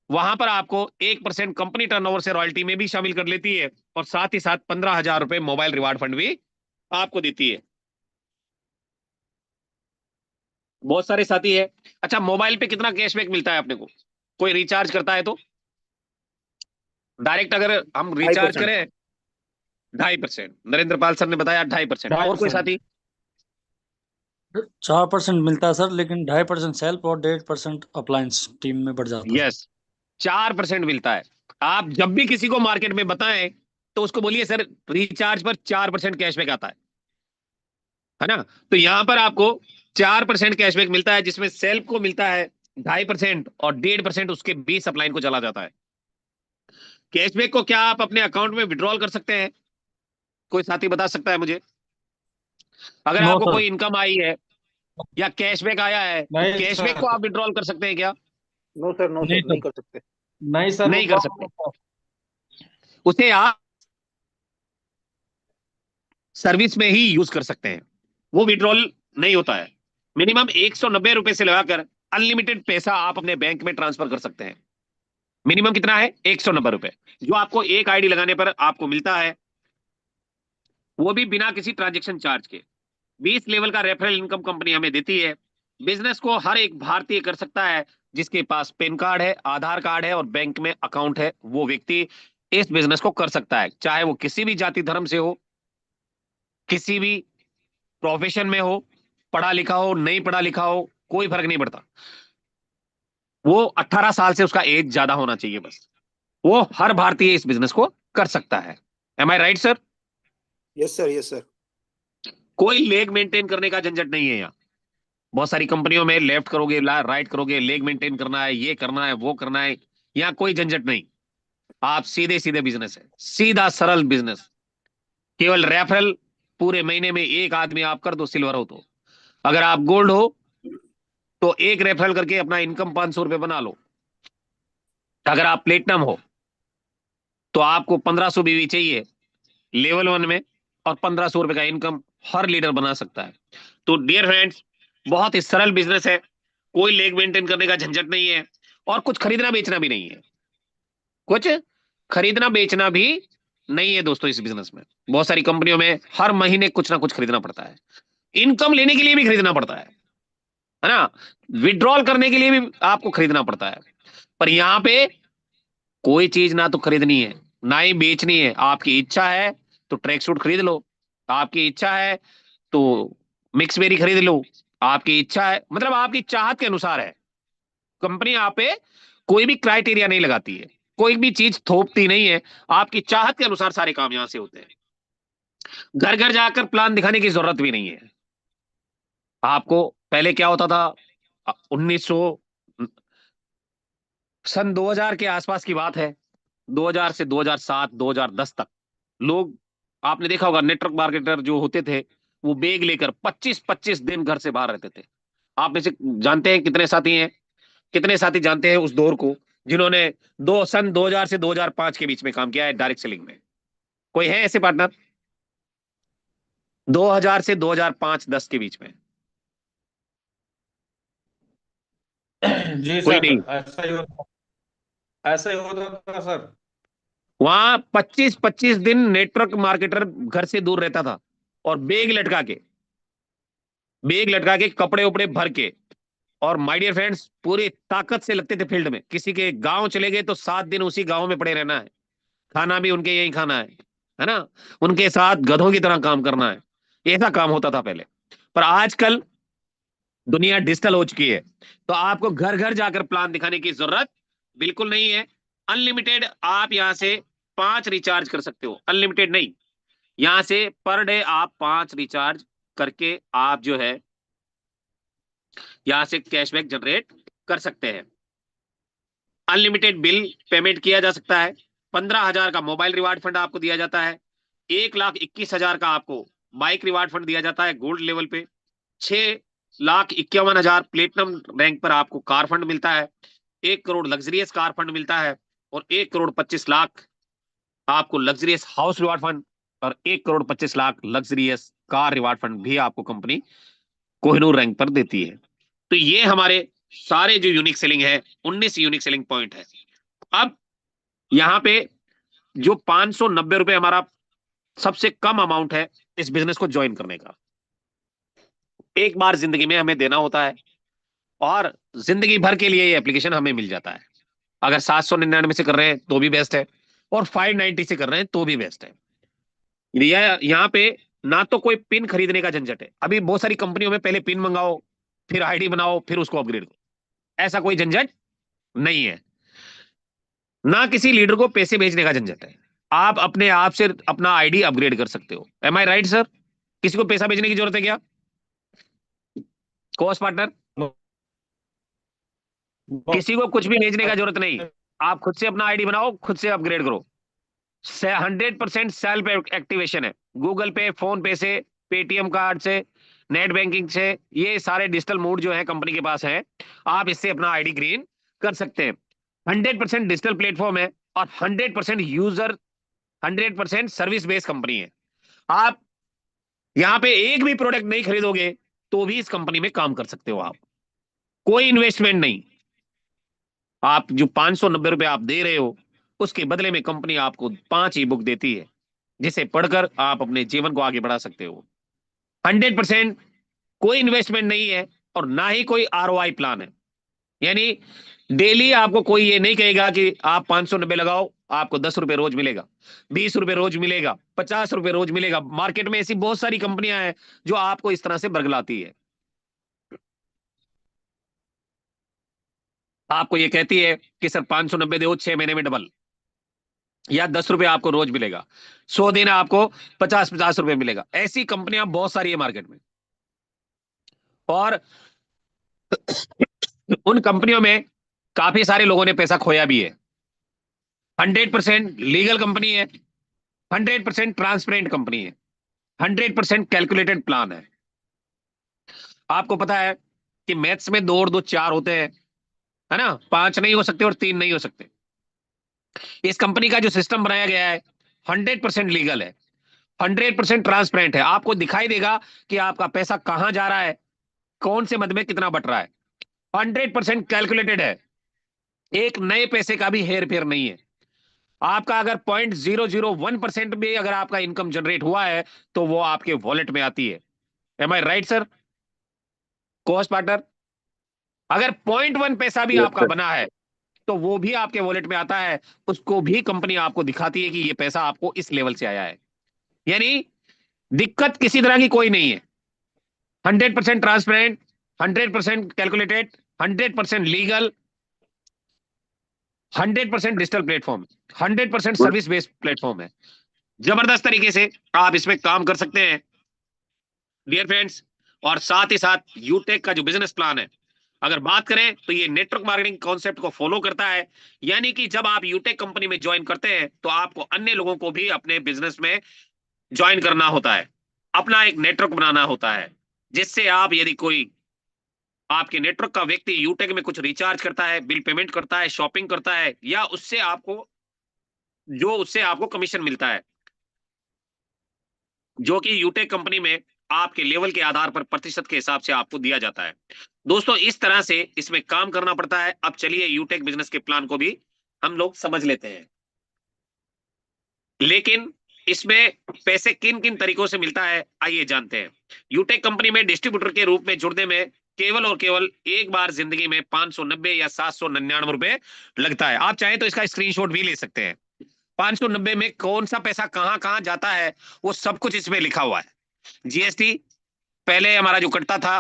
Speaker 3: वहां पर आपको 1% कंपनी टर्नओवर से रॉयल्टी में भी शामिल कर लेती है और साथ ही साथ 15,000 रुपए मोबाइल रिवार्ड फंड भी आपको देती है। बहुत सारे साथी है। अच्छा, मोबाइल पे कितना कैशबैक मिलता है अपने को? कोई रिचार्ज करता है तो डायरेक्ट अगर हम रिचार्ज
Speaker 7: 2.5%।
Speaker 3: करें 2.5%, नरेंद्र पाल सर ने बताया 2.5%। और कोई
Speaker 14: 2.5%।
Speaker 3: साथी?
Speaker 14: 4% मिलता है सर, लेकिन 2.5% सेल्फ और 1.5% अप्लायंस टीम में बढ़ जाता है।
Speaker 3: यस, 4% मिलता है। आप जब भी किसी को मार्केट में बताएं तो उसको बोलिए सर रिचार्ज पर 4% कैशबैक आता है ना। तो यहां पर आपको 4% कैशबैक मिलता है जिसमें सेल्फ को मिलता है 2.5% और 1.5% उसके बीच अपलाइन को चला जाता है। कैशबैक को क्या आप अपने अकाउंट में विड्रॉल कर सकते हैं? कोई साथी बता सकता है मुझे? अगर
Speaker 14: नो
Speaker 3: आपको
Speaker 14: सर।
Speaker 3: कोई इनकम आई है या कैशबैक आया है तो
Speaker 9: नहीं
Speaker 3: कैशबैक
Speaker 9: सर,
Speaker 3: को आप विड्रॉल कर सकते हैं क्या?
Speaker 7: नो सर, नो
Speaker 14: नहीं
Speaker 7: सर, नहीं
Speaker 14: सर।
Speaker 7: कर सकते।
Speaker 9: नहीं सर, वो
Speaker 3: नहीं कर
Speaker 9: ब्लॉक
Speaker 3: सकते।
Speaker 9: होता
Speaker 3: उसे आप सर्विस में ही यूज कर सकते हैं, वो विड्रॉल नहीं होता है। मिनिमम 190 रुपए से लगाकर अनलिमिटेड पैसा आप अपने बैंक में ट्रांसफर कर सकते हैं। मिनिमम कितना है? 190 रुपए, जो आपको एक आईडी लगाने पर आपको मिलता है, वो भी बिना किसी ट्रांजेक्शन चार्ज के। 20 लेवल का रेफरल इनकम कंपनी हमें देती है। बिजनेस को हर एक भारतीय कर सकता है जिसके पास पैन कार्ड है, आधार कार्ड है और बैंक में अकाउंट है, वो व्यक्ति इस बिजनेस को कर सकता है, चाहे वो किसी भी जाति धर्म से हो, किसी भी प्रोफेशन में हो, पढ़ा लिखा हो, नहीं पढ़ा लिखा हो, कोई फर्क नहीं पड़ता। वो 18 साल से उसका एज ज्यादा होना चाहिए बस। वो हर भारतीय इस बिजनेस को कर सकता है। Am I right sir?
Speaker 7: Yes sir, yes sir.
Speaker 3: कोई लेग मेंटेन करने का झंझट नहीं है यहाँ। बहुत सारी कंपनियों में लेफ्ट करोगे, राइट करोगे, लेग मेंटेन करना है, ये करना है, वो करना है। यहाँ कोई झंझट नहीं। आप सीधे सीधे बिजनेस है, सीधा सरल बिजनेस। केवल रेफरल पूरे महीने में एक आदमी आप कर दो, सिल्वर हो तो। अगर आप गोल्ड हो तो एक रेफरल करके अपना इनकम 500 रुपए बना लो। अगर आप प्लेटिनम हो तो आपको 1500 बीवी चाहिए लेवल 1 में और 1500 रुपए का इनकम हर लीडर बना सकता है। तो डियर फ्रेंड्स, बहुत ही सरल बिजनेस है, कोई लेग मेंटेन करने का झंझट नहीं है और कुछ खरीदना बेचना भी नहीं है। कुछ खरीदना बेचना भी नहीं है दोस्तों। इस बिजनेस में बहुत सारी कंपनियों में हर महीने कुछ ना कुछ खरीदना पड़ता है, इनकम लेने के लिए भी खरीदना पड़ता है ना, विड्रॉल करने के लिए भी आपको खरीदना पड़ता है। पर यहां पे कोई चीज ना तो खरीदनी है ना ही बेचनी है। आपकी इच्छा है तो ट्रैक सूट खरीद लो, आपकी इच्छा है तो मिक्स बेरी खरीद लो, आपकी इच्छा है, मतलब आपकी चाहत के अनुसार है। कंपनी आप पे कोई भी क्राइटेरिया नहीं लगाती है, कोई भी चीज थोपती नहीं है। आपकी चाहत के अनुसार सारे काम यहां से होते हैं। घर घर जाकर प्लान दिखाने की जरूरत भी नहीं है आपको। पहले क्या होता था, 1900 सन 2000 के आसपास की बात है, 2000 से 2007 2010 तक लोग, आपने देखा होगा नेटवर्क मार्केटर जो होते थे वो बैग लेकर 25-25 दिन घर से बाहर रहते थे। आप में से जानते हैं कितने साथी हैं, कितने साथी जानते हैं उस दौर को जिन्होंने सन 2000 से 2005 के बीच में काम किया है डायरेक्ट सेलिंग में? कोई है ऐसे पार्टनर 2000 से 2005-10 के बीच में?
Speaker 9: जी
Speaker 3: कोई
Speaker 9: सर,
Speaker 3: नहीं।
Speaker 9: ऐसा ही होता था सर।
Speaker 3: वहां 25-25 दिन नेटवर्क मार्केटर घर से दूर रहता था और बैग लटका के कपड़े उपड़े भर के और माय डियर फ्रेंड्स पूरी ताकत से लगते थे फील्ड में। किसी के गांव चले गए तो 7 दिन उसी गांव में पड़े रहना है, खाना भी उनके यही खाना है ना, उनके साथ गधों की तरह काम करना है। ऐसा काम होता था पहले। पर आजकल दुनिया डिजिटल हो चुकी है, तो आपको घर घर जाकर प्लान दिखाने की जरूरत बिल्कुल नहीं है। अनलिमिटेड आप यहां से 5 रिचार्ज कर सकते हो, अनलिमिटेड नहीं। यहां से पर डे आप 5 रिचार्ज करके आप जो है यहां से कैशबैक जनरेट कर सकते हैं। अनलिमिटेड बिल पेमेंट किया जा सकता है। 15,000 का मोबाइल रिवार्ड फंड आपको दिया जाता है। 1,21,000 का आपको बाइक रिवार्ड फंड दिया जाता है गोल्ड लेवल पे। 6,51,000 प्लेटिनम रैंक पर आपको कार फंड मिलता है। 1 करोड़ लग्जरियस कार फंड मिलता है और 1 करोड़ 25 लाख आपको लग्जरियस हाउस रिवार्ड फंड और 1 crore 25 lakh luxurious car reward fund भी आपको कंपनी कोहिनूर रैंक पर देती है। तो ये हमारे सारे जो यूनिक सेलिंग है 19 यूनिक सेलिंग पॉइंट है। अब यहां पे जो 590 रुपए हमारा सबसे कम अमाउंट है इस बिजनेस को ज्वाइन करने का, एक बार जिंदगी में हमें देना होता है और जिंदगी भर के लिए ये एप्लीकेशन हमें मिल जाता है। अगर 799 से कर रहे हैं तो भी बेस्ट है और 590 से कर रहे हैं तो भी बेस्ट है। यहाँ पे ना तो कोई पिन खरीदने का झंझट है। अभी बहुत सारी कंपनियों में पहले पिन मंगाओ, फिर आईडी बनाओ, फिर उसको अपग्रेड करो। ऐसा कोई झंझट नहीं है। ना किसी लीडर को पैसे भेजने का झंझट है। आप अपने आप से अपना आईडी अपग्रेड कर सकते हो। M I right sir? किसी को पैसा भेजने की जरूरत है क्या? कोस्ट पार्टनर, किसी को कुछ भी भेजने का जरूरत नहीं। आप खुद से अपना आईडी बनाओ, खुद से अपग्रेड करो। 100% सेल्फ एक्टिवेशन है। गूगल पे, फोन पे से, पेटीएम कार्ड से, नेट बैंकिंग से, ये सारे डिजिटल मोड जो है कंपनी के पास है, आप इससे अपना आईडी ग्रीन कर सकते हैं। 100% डिजिटल प्लेटफॉर्म है और 100% यूजर, 100% सर्विस बेस्ड कंपनी है। आप यहां पे एक भी प्रोडक्ट नहीं खरीदोगे तो भी इस कंपनी में काम कर सकते हो आप। कोई इन्वेस्टमेंट नहीं। आप जो 590 रुपए आप दे रहे हो उसके बदले में कंपनी आपको 5 ई बुक देती है जिसे पढ़कर आप अपने जीवन को आगे बढ़ा सकते हो। 100% कोई इन्वेस्टमेंट नहीं है और ना ही कोई आरओआई प्लान है। यानी डेली आपको कोई ये नहीं कहेगा कि आप 590 लगाओ आपको 10 रुपए रोज मिलेगा, 20 रुपए रोज मिलेगा, 50 रुपए रोज मिलेगा। मार्केट में ऐसी बहुत सारी कंपनियां हैं जो आपको इस तरह से बरगलाती है। आपको ये कहती है कि सर 590 दो, 6 महीने में डबल, या 10 रुपए आपको रोज मिलेगा, 100 दिन आपको 50-50 रुपए मिलेगा। ऐसी कंपनियां बहुत सारी है मार्केट में और उन कंपनियों में काफी सारे लोगों ने पैसा खोया भी है। 100% लीगल कंपनी है, 100% ट्रांसपेरेंट कंपनी है, 100% कैलकुलेटेड प्लान है। आपको पता है कि मैथ्स में 2 और 2 4 होते हैं, है ना? 5 नहीं हो सकते और 3 नहीं हो सकते। इस कंपनी का जो सिस्टम बनाया गया है 100% लीगल है, 100% ट्रांसपेरेंट है। आपको दिखाई देगा कि आपका पैसा कहां जा रहा है, कौन से मद में कितना बट रहा है। 100% कैलकुलेटेड है। एक नए पैसे का भी हेर फेर नहीं है। आपका अगर 0.001% भी अगर आपका इनकम जनरेट हुआ है तो वो आपके वॉलेट में आती है। Am I right sir? Coast partner, अगर 0.1 पैसा भी आपका बना है तो वो भी आपके वॉलेट में आता है। उसको भी कंपनी आपको दिखाती है कि ये पैसा आपको इस लेवल से आया है। यानी दिक्कत किसी तरह की कोई नहीं है। 100% transparent, 100% calculated, 100% legal, 100% digital platform, 100% service based platform है। जबरदस्त तरीके से आप इसमें काम कर सकते हैं डियर फ्रेंड्स। और साथ ही साथ यूटेक का जो बिजनेस प्लान है, अगर बात करें तो ये नेटवर्क मार्केटिंग कॉन्सेप्ट को फॉलो करता है। यानी कि जब आप यूटेक कंपनी में ज्वाइन करते हैं तो आपको अन्य लोगों को भी अपने बिजनेस में ज्वाइन करना होता है, अपना एक नेटवर्क बनाना होता है, जिससे आप यदि कोई आपके नेटवर्क का व्यक्ति यूटेक में कुछ रिचार्ज करता है, बिल पेमेंट करता है, शॉपिंग करता है, या उससे आपको कमीशन मिलता है, जो कि यूटेक कंपनी में आपके लेवल के आधार पर प्रतिशत के हिसाब से आपको दिया जाता है। दोस्तों इस तरह से इसमें काम करना पड़ता है। अब चलिए यूटेक बिजनेस के प्लान को भी हम लोग समझ लेते हैं। लेकिन इसमें पैसे किन किन तरीकों से मिलता है आइए जानते हैं। यूटेक कंपनी में डिस्ट्रीब्यूटर के रूप में जुड़ने में केवल और केवल एक बार जिंदगी में 590 या 799 रुपए लगता है। आप चाहे तो इसका स्क्रीनशॉट भी ले सकते हैं। 590 में कौन सा पैसा कहां कहां जाता है वो सब कुछ इसमें लिखा हुआ है। जीएसटी पहले हमारा जो कटता था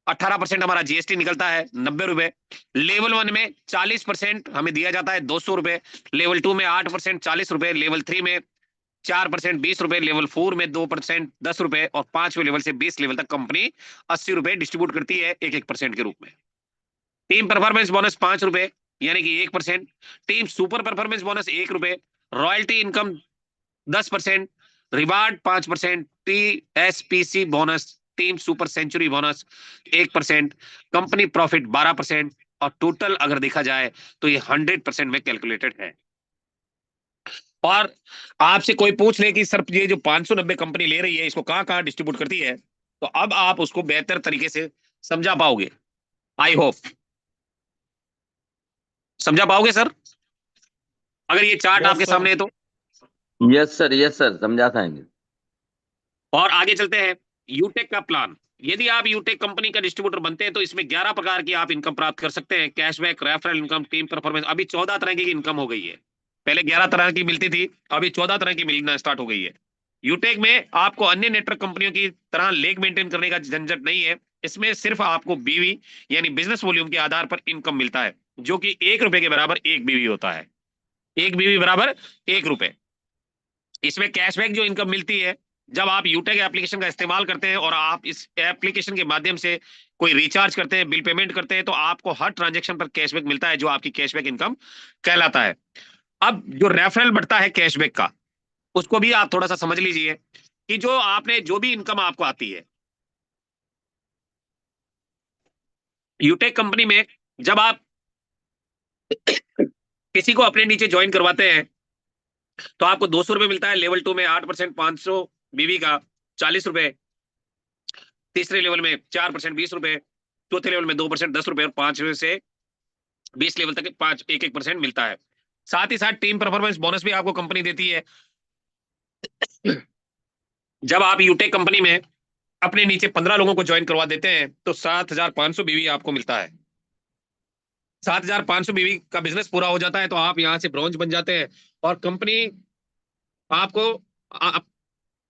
Speaker 3: 18% हमारा जीएसटी निकलता है 90 रुपए। लेवल 1 में 40% हमें दिया जाता है 200 रुपए। लेवल 2 में 8% 40 रुपए। लेवल 3 में 4% 20 रुपए। लेवल 4 में 2% 10 रुपए। और 5वें लेवल से 20 लेवल तक कंपनी 80 रुपए डिस्ट्रीब्यूट करती है 1-1% के रूप में। टीम परफॉर्मेंस बोनस 5 रुपए यानी कि 1%। टीम सुपर परफॉर्मेंस बोनस 1 रुपए। Royalty income 10%। Reward 5%। TSPC bonus team super century bonus 1%। Company profit 12%। और टोटल अगर देखा जाए तो ये 100% में कैलकुलेटेड है। और आपसे कोई पूछ ले कि सर ये जो 590 कंपनी ले रही है इसको कहां कहां डिस्ट्रीब्यूट करती है, तो अब आप उसको बेहतर तरीके से समझा पाओगे। आई होप समझा पाओगे सर, अगर ये चार्ट आपके सामने है तो।
Speaker 4: यस सर समझा पाएंगे।
Speaker 3: और आगे चलते हैं। यूटेक का प्लान, यदि आप यूटेक कंपनी का डिस्ट्रीब्यूटर बनते हैं तो इसमें 11 प्रकार की आप इनकम प्राप्त कर सकते हैं। Cashback, referral income, team performance. अभी 14 तरह की इनकम हो गई है। पहले 11 तरह की मिलती थी, अभी 14 तरह की मिलना स्टार्ट हो गई है। यूटेक में आपको अन्य नेटवर्क कंपनियों की तरह लेग मेंटेन करने का झंझट नहीं है। इसमें सिर्फ आपको बीवी यानी बिजनेस वॉल्यूम के आधार पर इनकम मिलता है, जो कि 1 रुपए के बराबर 1 बीवी होता है। 1 बीवी बराबर 1 रुपए। इसमें कैशबैक जो इनकम मिलती है जब आप यूटेक एप्लीकेशन का इस्तेमाल करते हैं और आप इस एप्लीकेशन के माध्यम से कोई रिचार्ज करते हैं, बिल पेमेंट करते हैं, तो आपको हर ट्रांजैक्शन पर कैशबैक मिलता है, जो आपकी कैशबैक इनकम कहलाता है। अब जो रेफरल बढ़ता है कैशबैक का, उसको भी आप थोड़ा सा समझ लीजिए कि जो आपने जो भी इनकम आपको आती है यूटेक कंपनी में, जब आप किसी को अपने नीचे ज्वाइन करवाते हैं तो आपको 200 रुपए मिलता है। लेवल 2 में 8% 500 बीवी का 40 रुपए। तीसरे लेवल में 4% 20 रुपए। चौथे लेवल में 2% 10 रुपए। और 5वें से 20 लेवल तक 1-1% मिलता है। साथ ही साथ टीम परफॉर्मेंस बोनस भी आपको कंपनी देती है। जब आप यूटेक कंपनी में अपने नीचे 15 लोगों को ज्वाइन करवा देते हैं तो 7,500 बीवी आपको मिलता है। 7,500 बीवी का बिजनेस पूरा हो जाता है तो आप यहां से ब्रॉन्ज बन जाते हैं और कंपनी आपको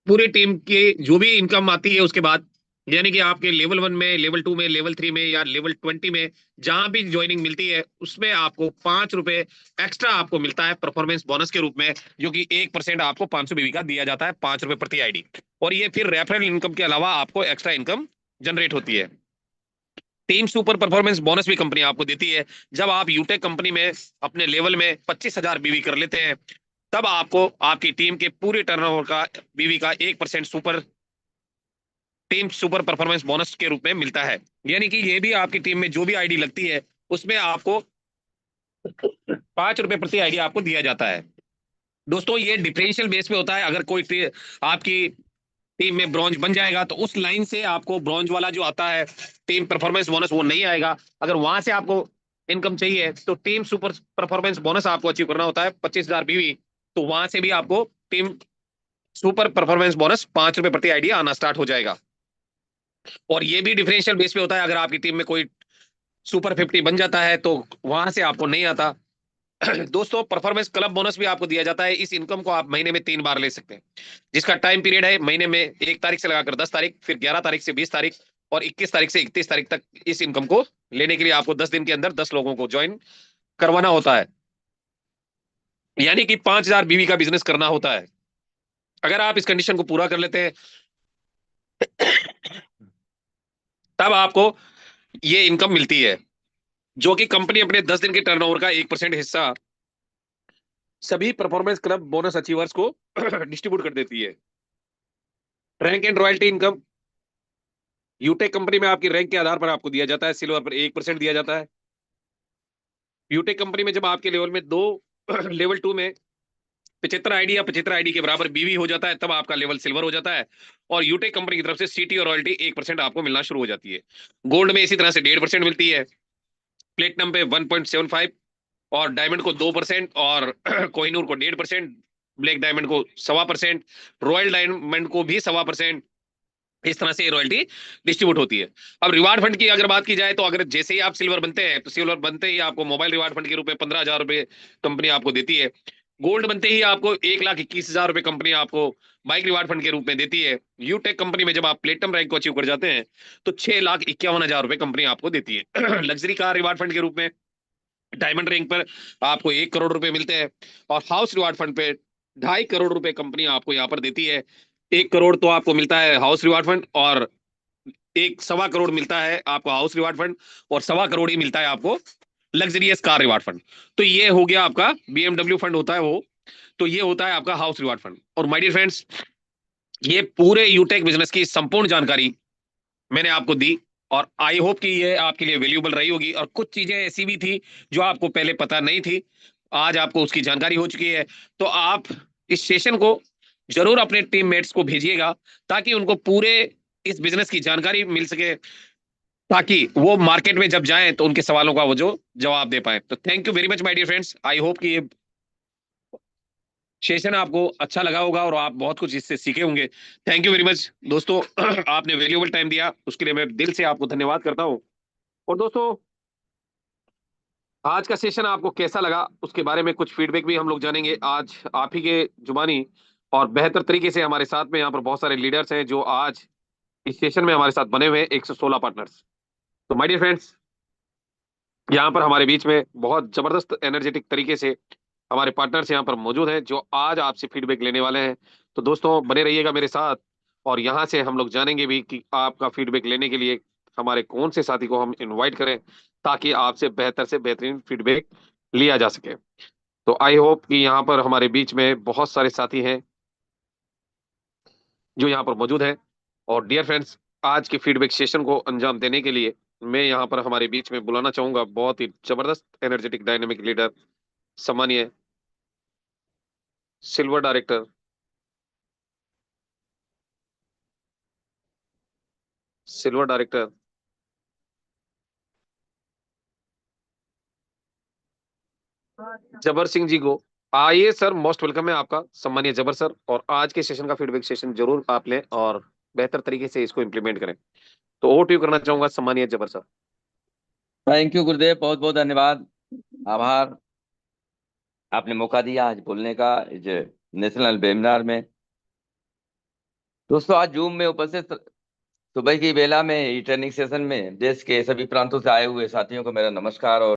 Speaker 3: पूरी टीम की जो भी इनकम आती है उसके बाद, यानी कि आपके लेवल 1 में, लेवल 2 में, लेवल 3 में या लेवल 20 में जहां भी ज्वाइनिंग मिलती है उसमें आपको 5 रुपए एक्स्ट्रा आपको मिलता है परफॉर्मेंस बोनस के रूप में, जो कि 1% आपको 500 बीवी का दिया जाता है, 5 रुपए प्रति आईडी। और ये फिर रेफरल इनकम के अलावा आपको एक्स्ट्रा इनकम जनरेट होती है। टीम सुपर परफॉर्मेंस बोनस भी कंपनी आपको देती है। जब आप यूटेक कंपनी में अपने लेवल में 25,000 बीवी कर लेते हैं तब आपको आपकी टीम के पूरे टर्नओवर का बीवी का 1% टीम सुपर परफॉर्मेंस बोनस के रूप में मिलता है। यानी कि ये भी आपकी टीम में जो भी आईडी लगती है उसमें आपको 5 रुपए प्रति आईडी आपको दिया जाता है। दोस्तों ये डिफरेंशियल बेस पे होता है। अगर कोई आपकी टीम में ब्रॉन्ज बन जाएगा तो उस लाइन से आपको ब्रॉन्ज वाला जो आता है टीम परफॉर्मेंस बोनस वो नहीं आएगा। अगर वहां से आपको इनकम चाहिए तो टीम सुपर परफॉर्मेंस बोनस आपको अचीव करना होता है 25,000 बीवी, तो वहां से भी आपको टीम सुपर परफॉर्मेंस बोनस 5 रुपए प्रति आईडी आना स्टार्ट हो जाएगा। और ये भी डिफरेंशियल बेस पे होता है। अगर आपकी टीम में कोई सुपर 50 बन जाता है तो वहां से आपको नहीं आता। दोस्तों परफॉर्मेंस क्लब बोनस भी आपको दिया जाता है। इस इनकम को आप महीने में 3 बार ले सकते हैं, जिसका टाइम पीरियड है महीने में 1 तारीख से लगाकर 10 तारीख, फिर 11 तारीख से 20 तारीख और 21 तारीख से 31 तारीख तक। इस इनकम को लेने के लिए आपको 10 दिन के अंदर 10 लोगों को ज्वाइन करवाना होता है, यानी कि 5,000 बीवी का बिजनेस करना होता है। अगर आप इस कंडीशन को पूरा कर लेते हैं तब आपको ये इनकम मिलती है, जो कि कंपनी अपने 10 दिन के टर्नओवर का 1% हिस्सा सभी परफॉर्मेंस क्लब बोनस अचीवर्स को डिस्ट्रीब्यूट कर देती है। Rank and royalty income यूटेक company में आपकी रैंक के आधार पर आपको दिया जाता है। सिल्वर पर 1% दिया जाता है। यूटेक कंपनी में जब आपके लेवल में लेवल 2 में 75 आईडी या 75 आईडी के बराबर बीवी हो जाता है तब आपका लेवल सिल्वर हो जाता है और यूटेक कंपनी की तरफ से सीटी और रॉयल्टी 1% आपको मिलना शुरू हो जाती है। गोल्ड में इसी तरह से 1.5% मिलती है, प्लेटिनम पे 1.75 और डायमंड को 2% और कोहिनूर को 1.5%, ब्लैक डायमंड को 1.25%, रॉयल डायमंड को भी 1.25%, इस तरह से रॉयल्टी डिस्ट्रीब्यूट होती है। अब रिवार्ड फंड की अगर बात की जाए तो अगर जैसे ही आप सिल्वर बनते हैं तो सिल्वर बनते ही आपको मोबाइल रिवार्ड फंड के रूप में 15,000 रुपए कंपनी आपको देती है। गोल्ड बनते ही आपको 1,21,000 रुपए कंपनी आपको बाइक रिवार्ड फंड के रूप में देती है। यूटेक कंपनी में जब आप प्लेटिनम रैंक को अचीव कर जाते हैं तो 6,51,000 रुपए कंपनी आपको देती है। लग्जरी कार रिवार्ड फंड के रूप में डायमंड रैंक पर आपको 1 करोड़ रुपए मिलते हैं और हाउस रिवार्ड फंड पे 2.5 करोड़ रुपए कंपनी आपको यहाँ पर देती है। 1 करोड़ तो आपको मिलता है हाउस रिवार्ड फंड और 1.25 करोड़ मिलता है आपको हाउस रिवार्ड फंड और 1.25 करोड़ ही मिलता है आपको लग्जरियस कार रिवार्ड फंड। तो ये हो गया आपका BMW फंड होता है वो, तो ये होता है आपका हाउस रिवार्ड फंड। और माय डियर फ्रेंड्स, ये पूरे यूटेक बिजनेस की संपूर्ण जानकारी मैंने आपको दी और आई होप कि ये आपके लिए वैल्यूएबल रही होगी। और कुछ चीजें ऐसी भी थी जो आपको पहले पता नहीं थी, आज आपको उसकी जानकारी हो चुकी है। तो आप इस सेशन को जरूर अपने टीममेट्स को भेजिएगा ताकि उनको पूरे इस बिजनेस की जानकारी मिल सके, ताकि वो मार्केट में जब जाएं तो उनके सवालों का वो जो जवाब दे पाए। तो thank you very much my dear friends, I hope कि ये सेशन आपको अच्छा लगा होगा और आप बहुत कुछ इससे सीखे होंगे। थैंक यू वेरी मच दोस्तों, आपने वैल्यूएबल टाइम दिया उसके लिए मैं दिल से आपको धन्यवाद करता हूं। और दोस्तों, आज का सेशन आपको कैसा लगा उसके बारे में कुछ फीडबैक भी हम लोग जानेंगे आज आप ही के जुबानी। और बेहतर तरीके से हमारे साथ में यहाँ पर बहुत सारे लीडर्स हैं जो आज इस सेशन में हमारे साथ बने हुए हैं, 116 पार्टनर्स। तो माय डियर फ्रेंड्स, यहाँ पर हमारे बीच में बहुत जबरदस्त एनर्जेटिक तरीके से हमारे पार्टनर्स यहाँ पर मौजूद हैं जो आज आपसे फीडबैक लेने वाले हैं। तो दोस्तों बने रहिएगा मेरे साथ और यहाँ से हम लोग जानेंगे भी कि आपका फीडबैक लेने के लिए हमारे कौन से साथी को हम इनवाइट करें ताकि आपसे बेहतर से बेहतरीन फीडबैक लिया जा सके। तो आई होप कि यहाँ पर हमारे बीच में बहुत सारे साथी हैं जो यहाँ पर मौजूद हैं। और डियर फ्रेंड्स, आज के फीडबैक सेशन को अंजाम देने के लिए मैं यहाँ पर हमारे बीच में बुलाना चाहूंगा बहुत ही जबरदस्त एनर्जेटिक डायनेमिक लीडर, सम्मानीय सिल्वर डायरेक्टर जबर सिंह जी को। आइए सर, मोस्ट वेलकम है आपका सम्मानीय जबर सर। और आज के सेशन का फीडबैक सेशन जरूर आप लें और बेहतर तरीके से इसको इम्प्लीमेंट करें। तो ओवर टू यू करना चाहूंगा सम्मानीय जबर सर।
Speaker 4: थैंक यू गुरुदेव, बहुत बहुत धन्यवाद, आभार, आपने मौका दिया आज बोलने का इस नेशनल वेबिनार में। दोस्तों, आज जूम में उपस्थित सुबह की बेला में ई ट्रेनिंग सेशन में देश के सभी प्रांतों से आए हुए साथियों को मेरा नमस्कार और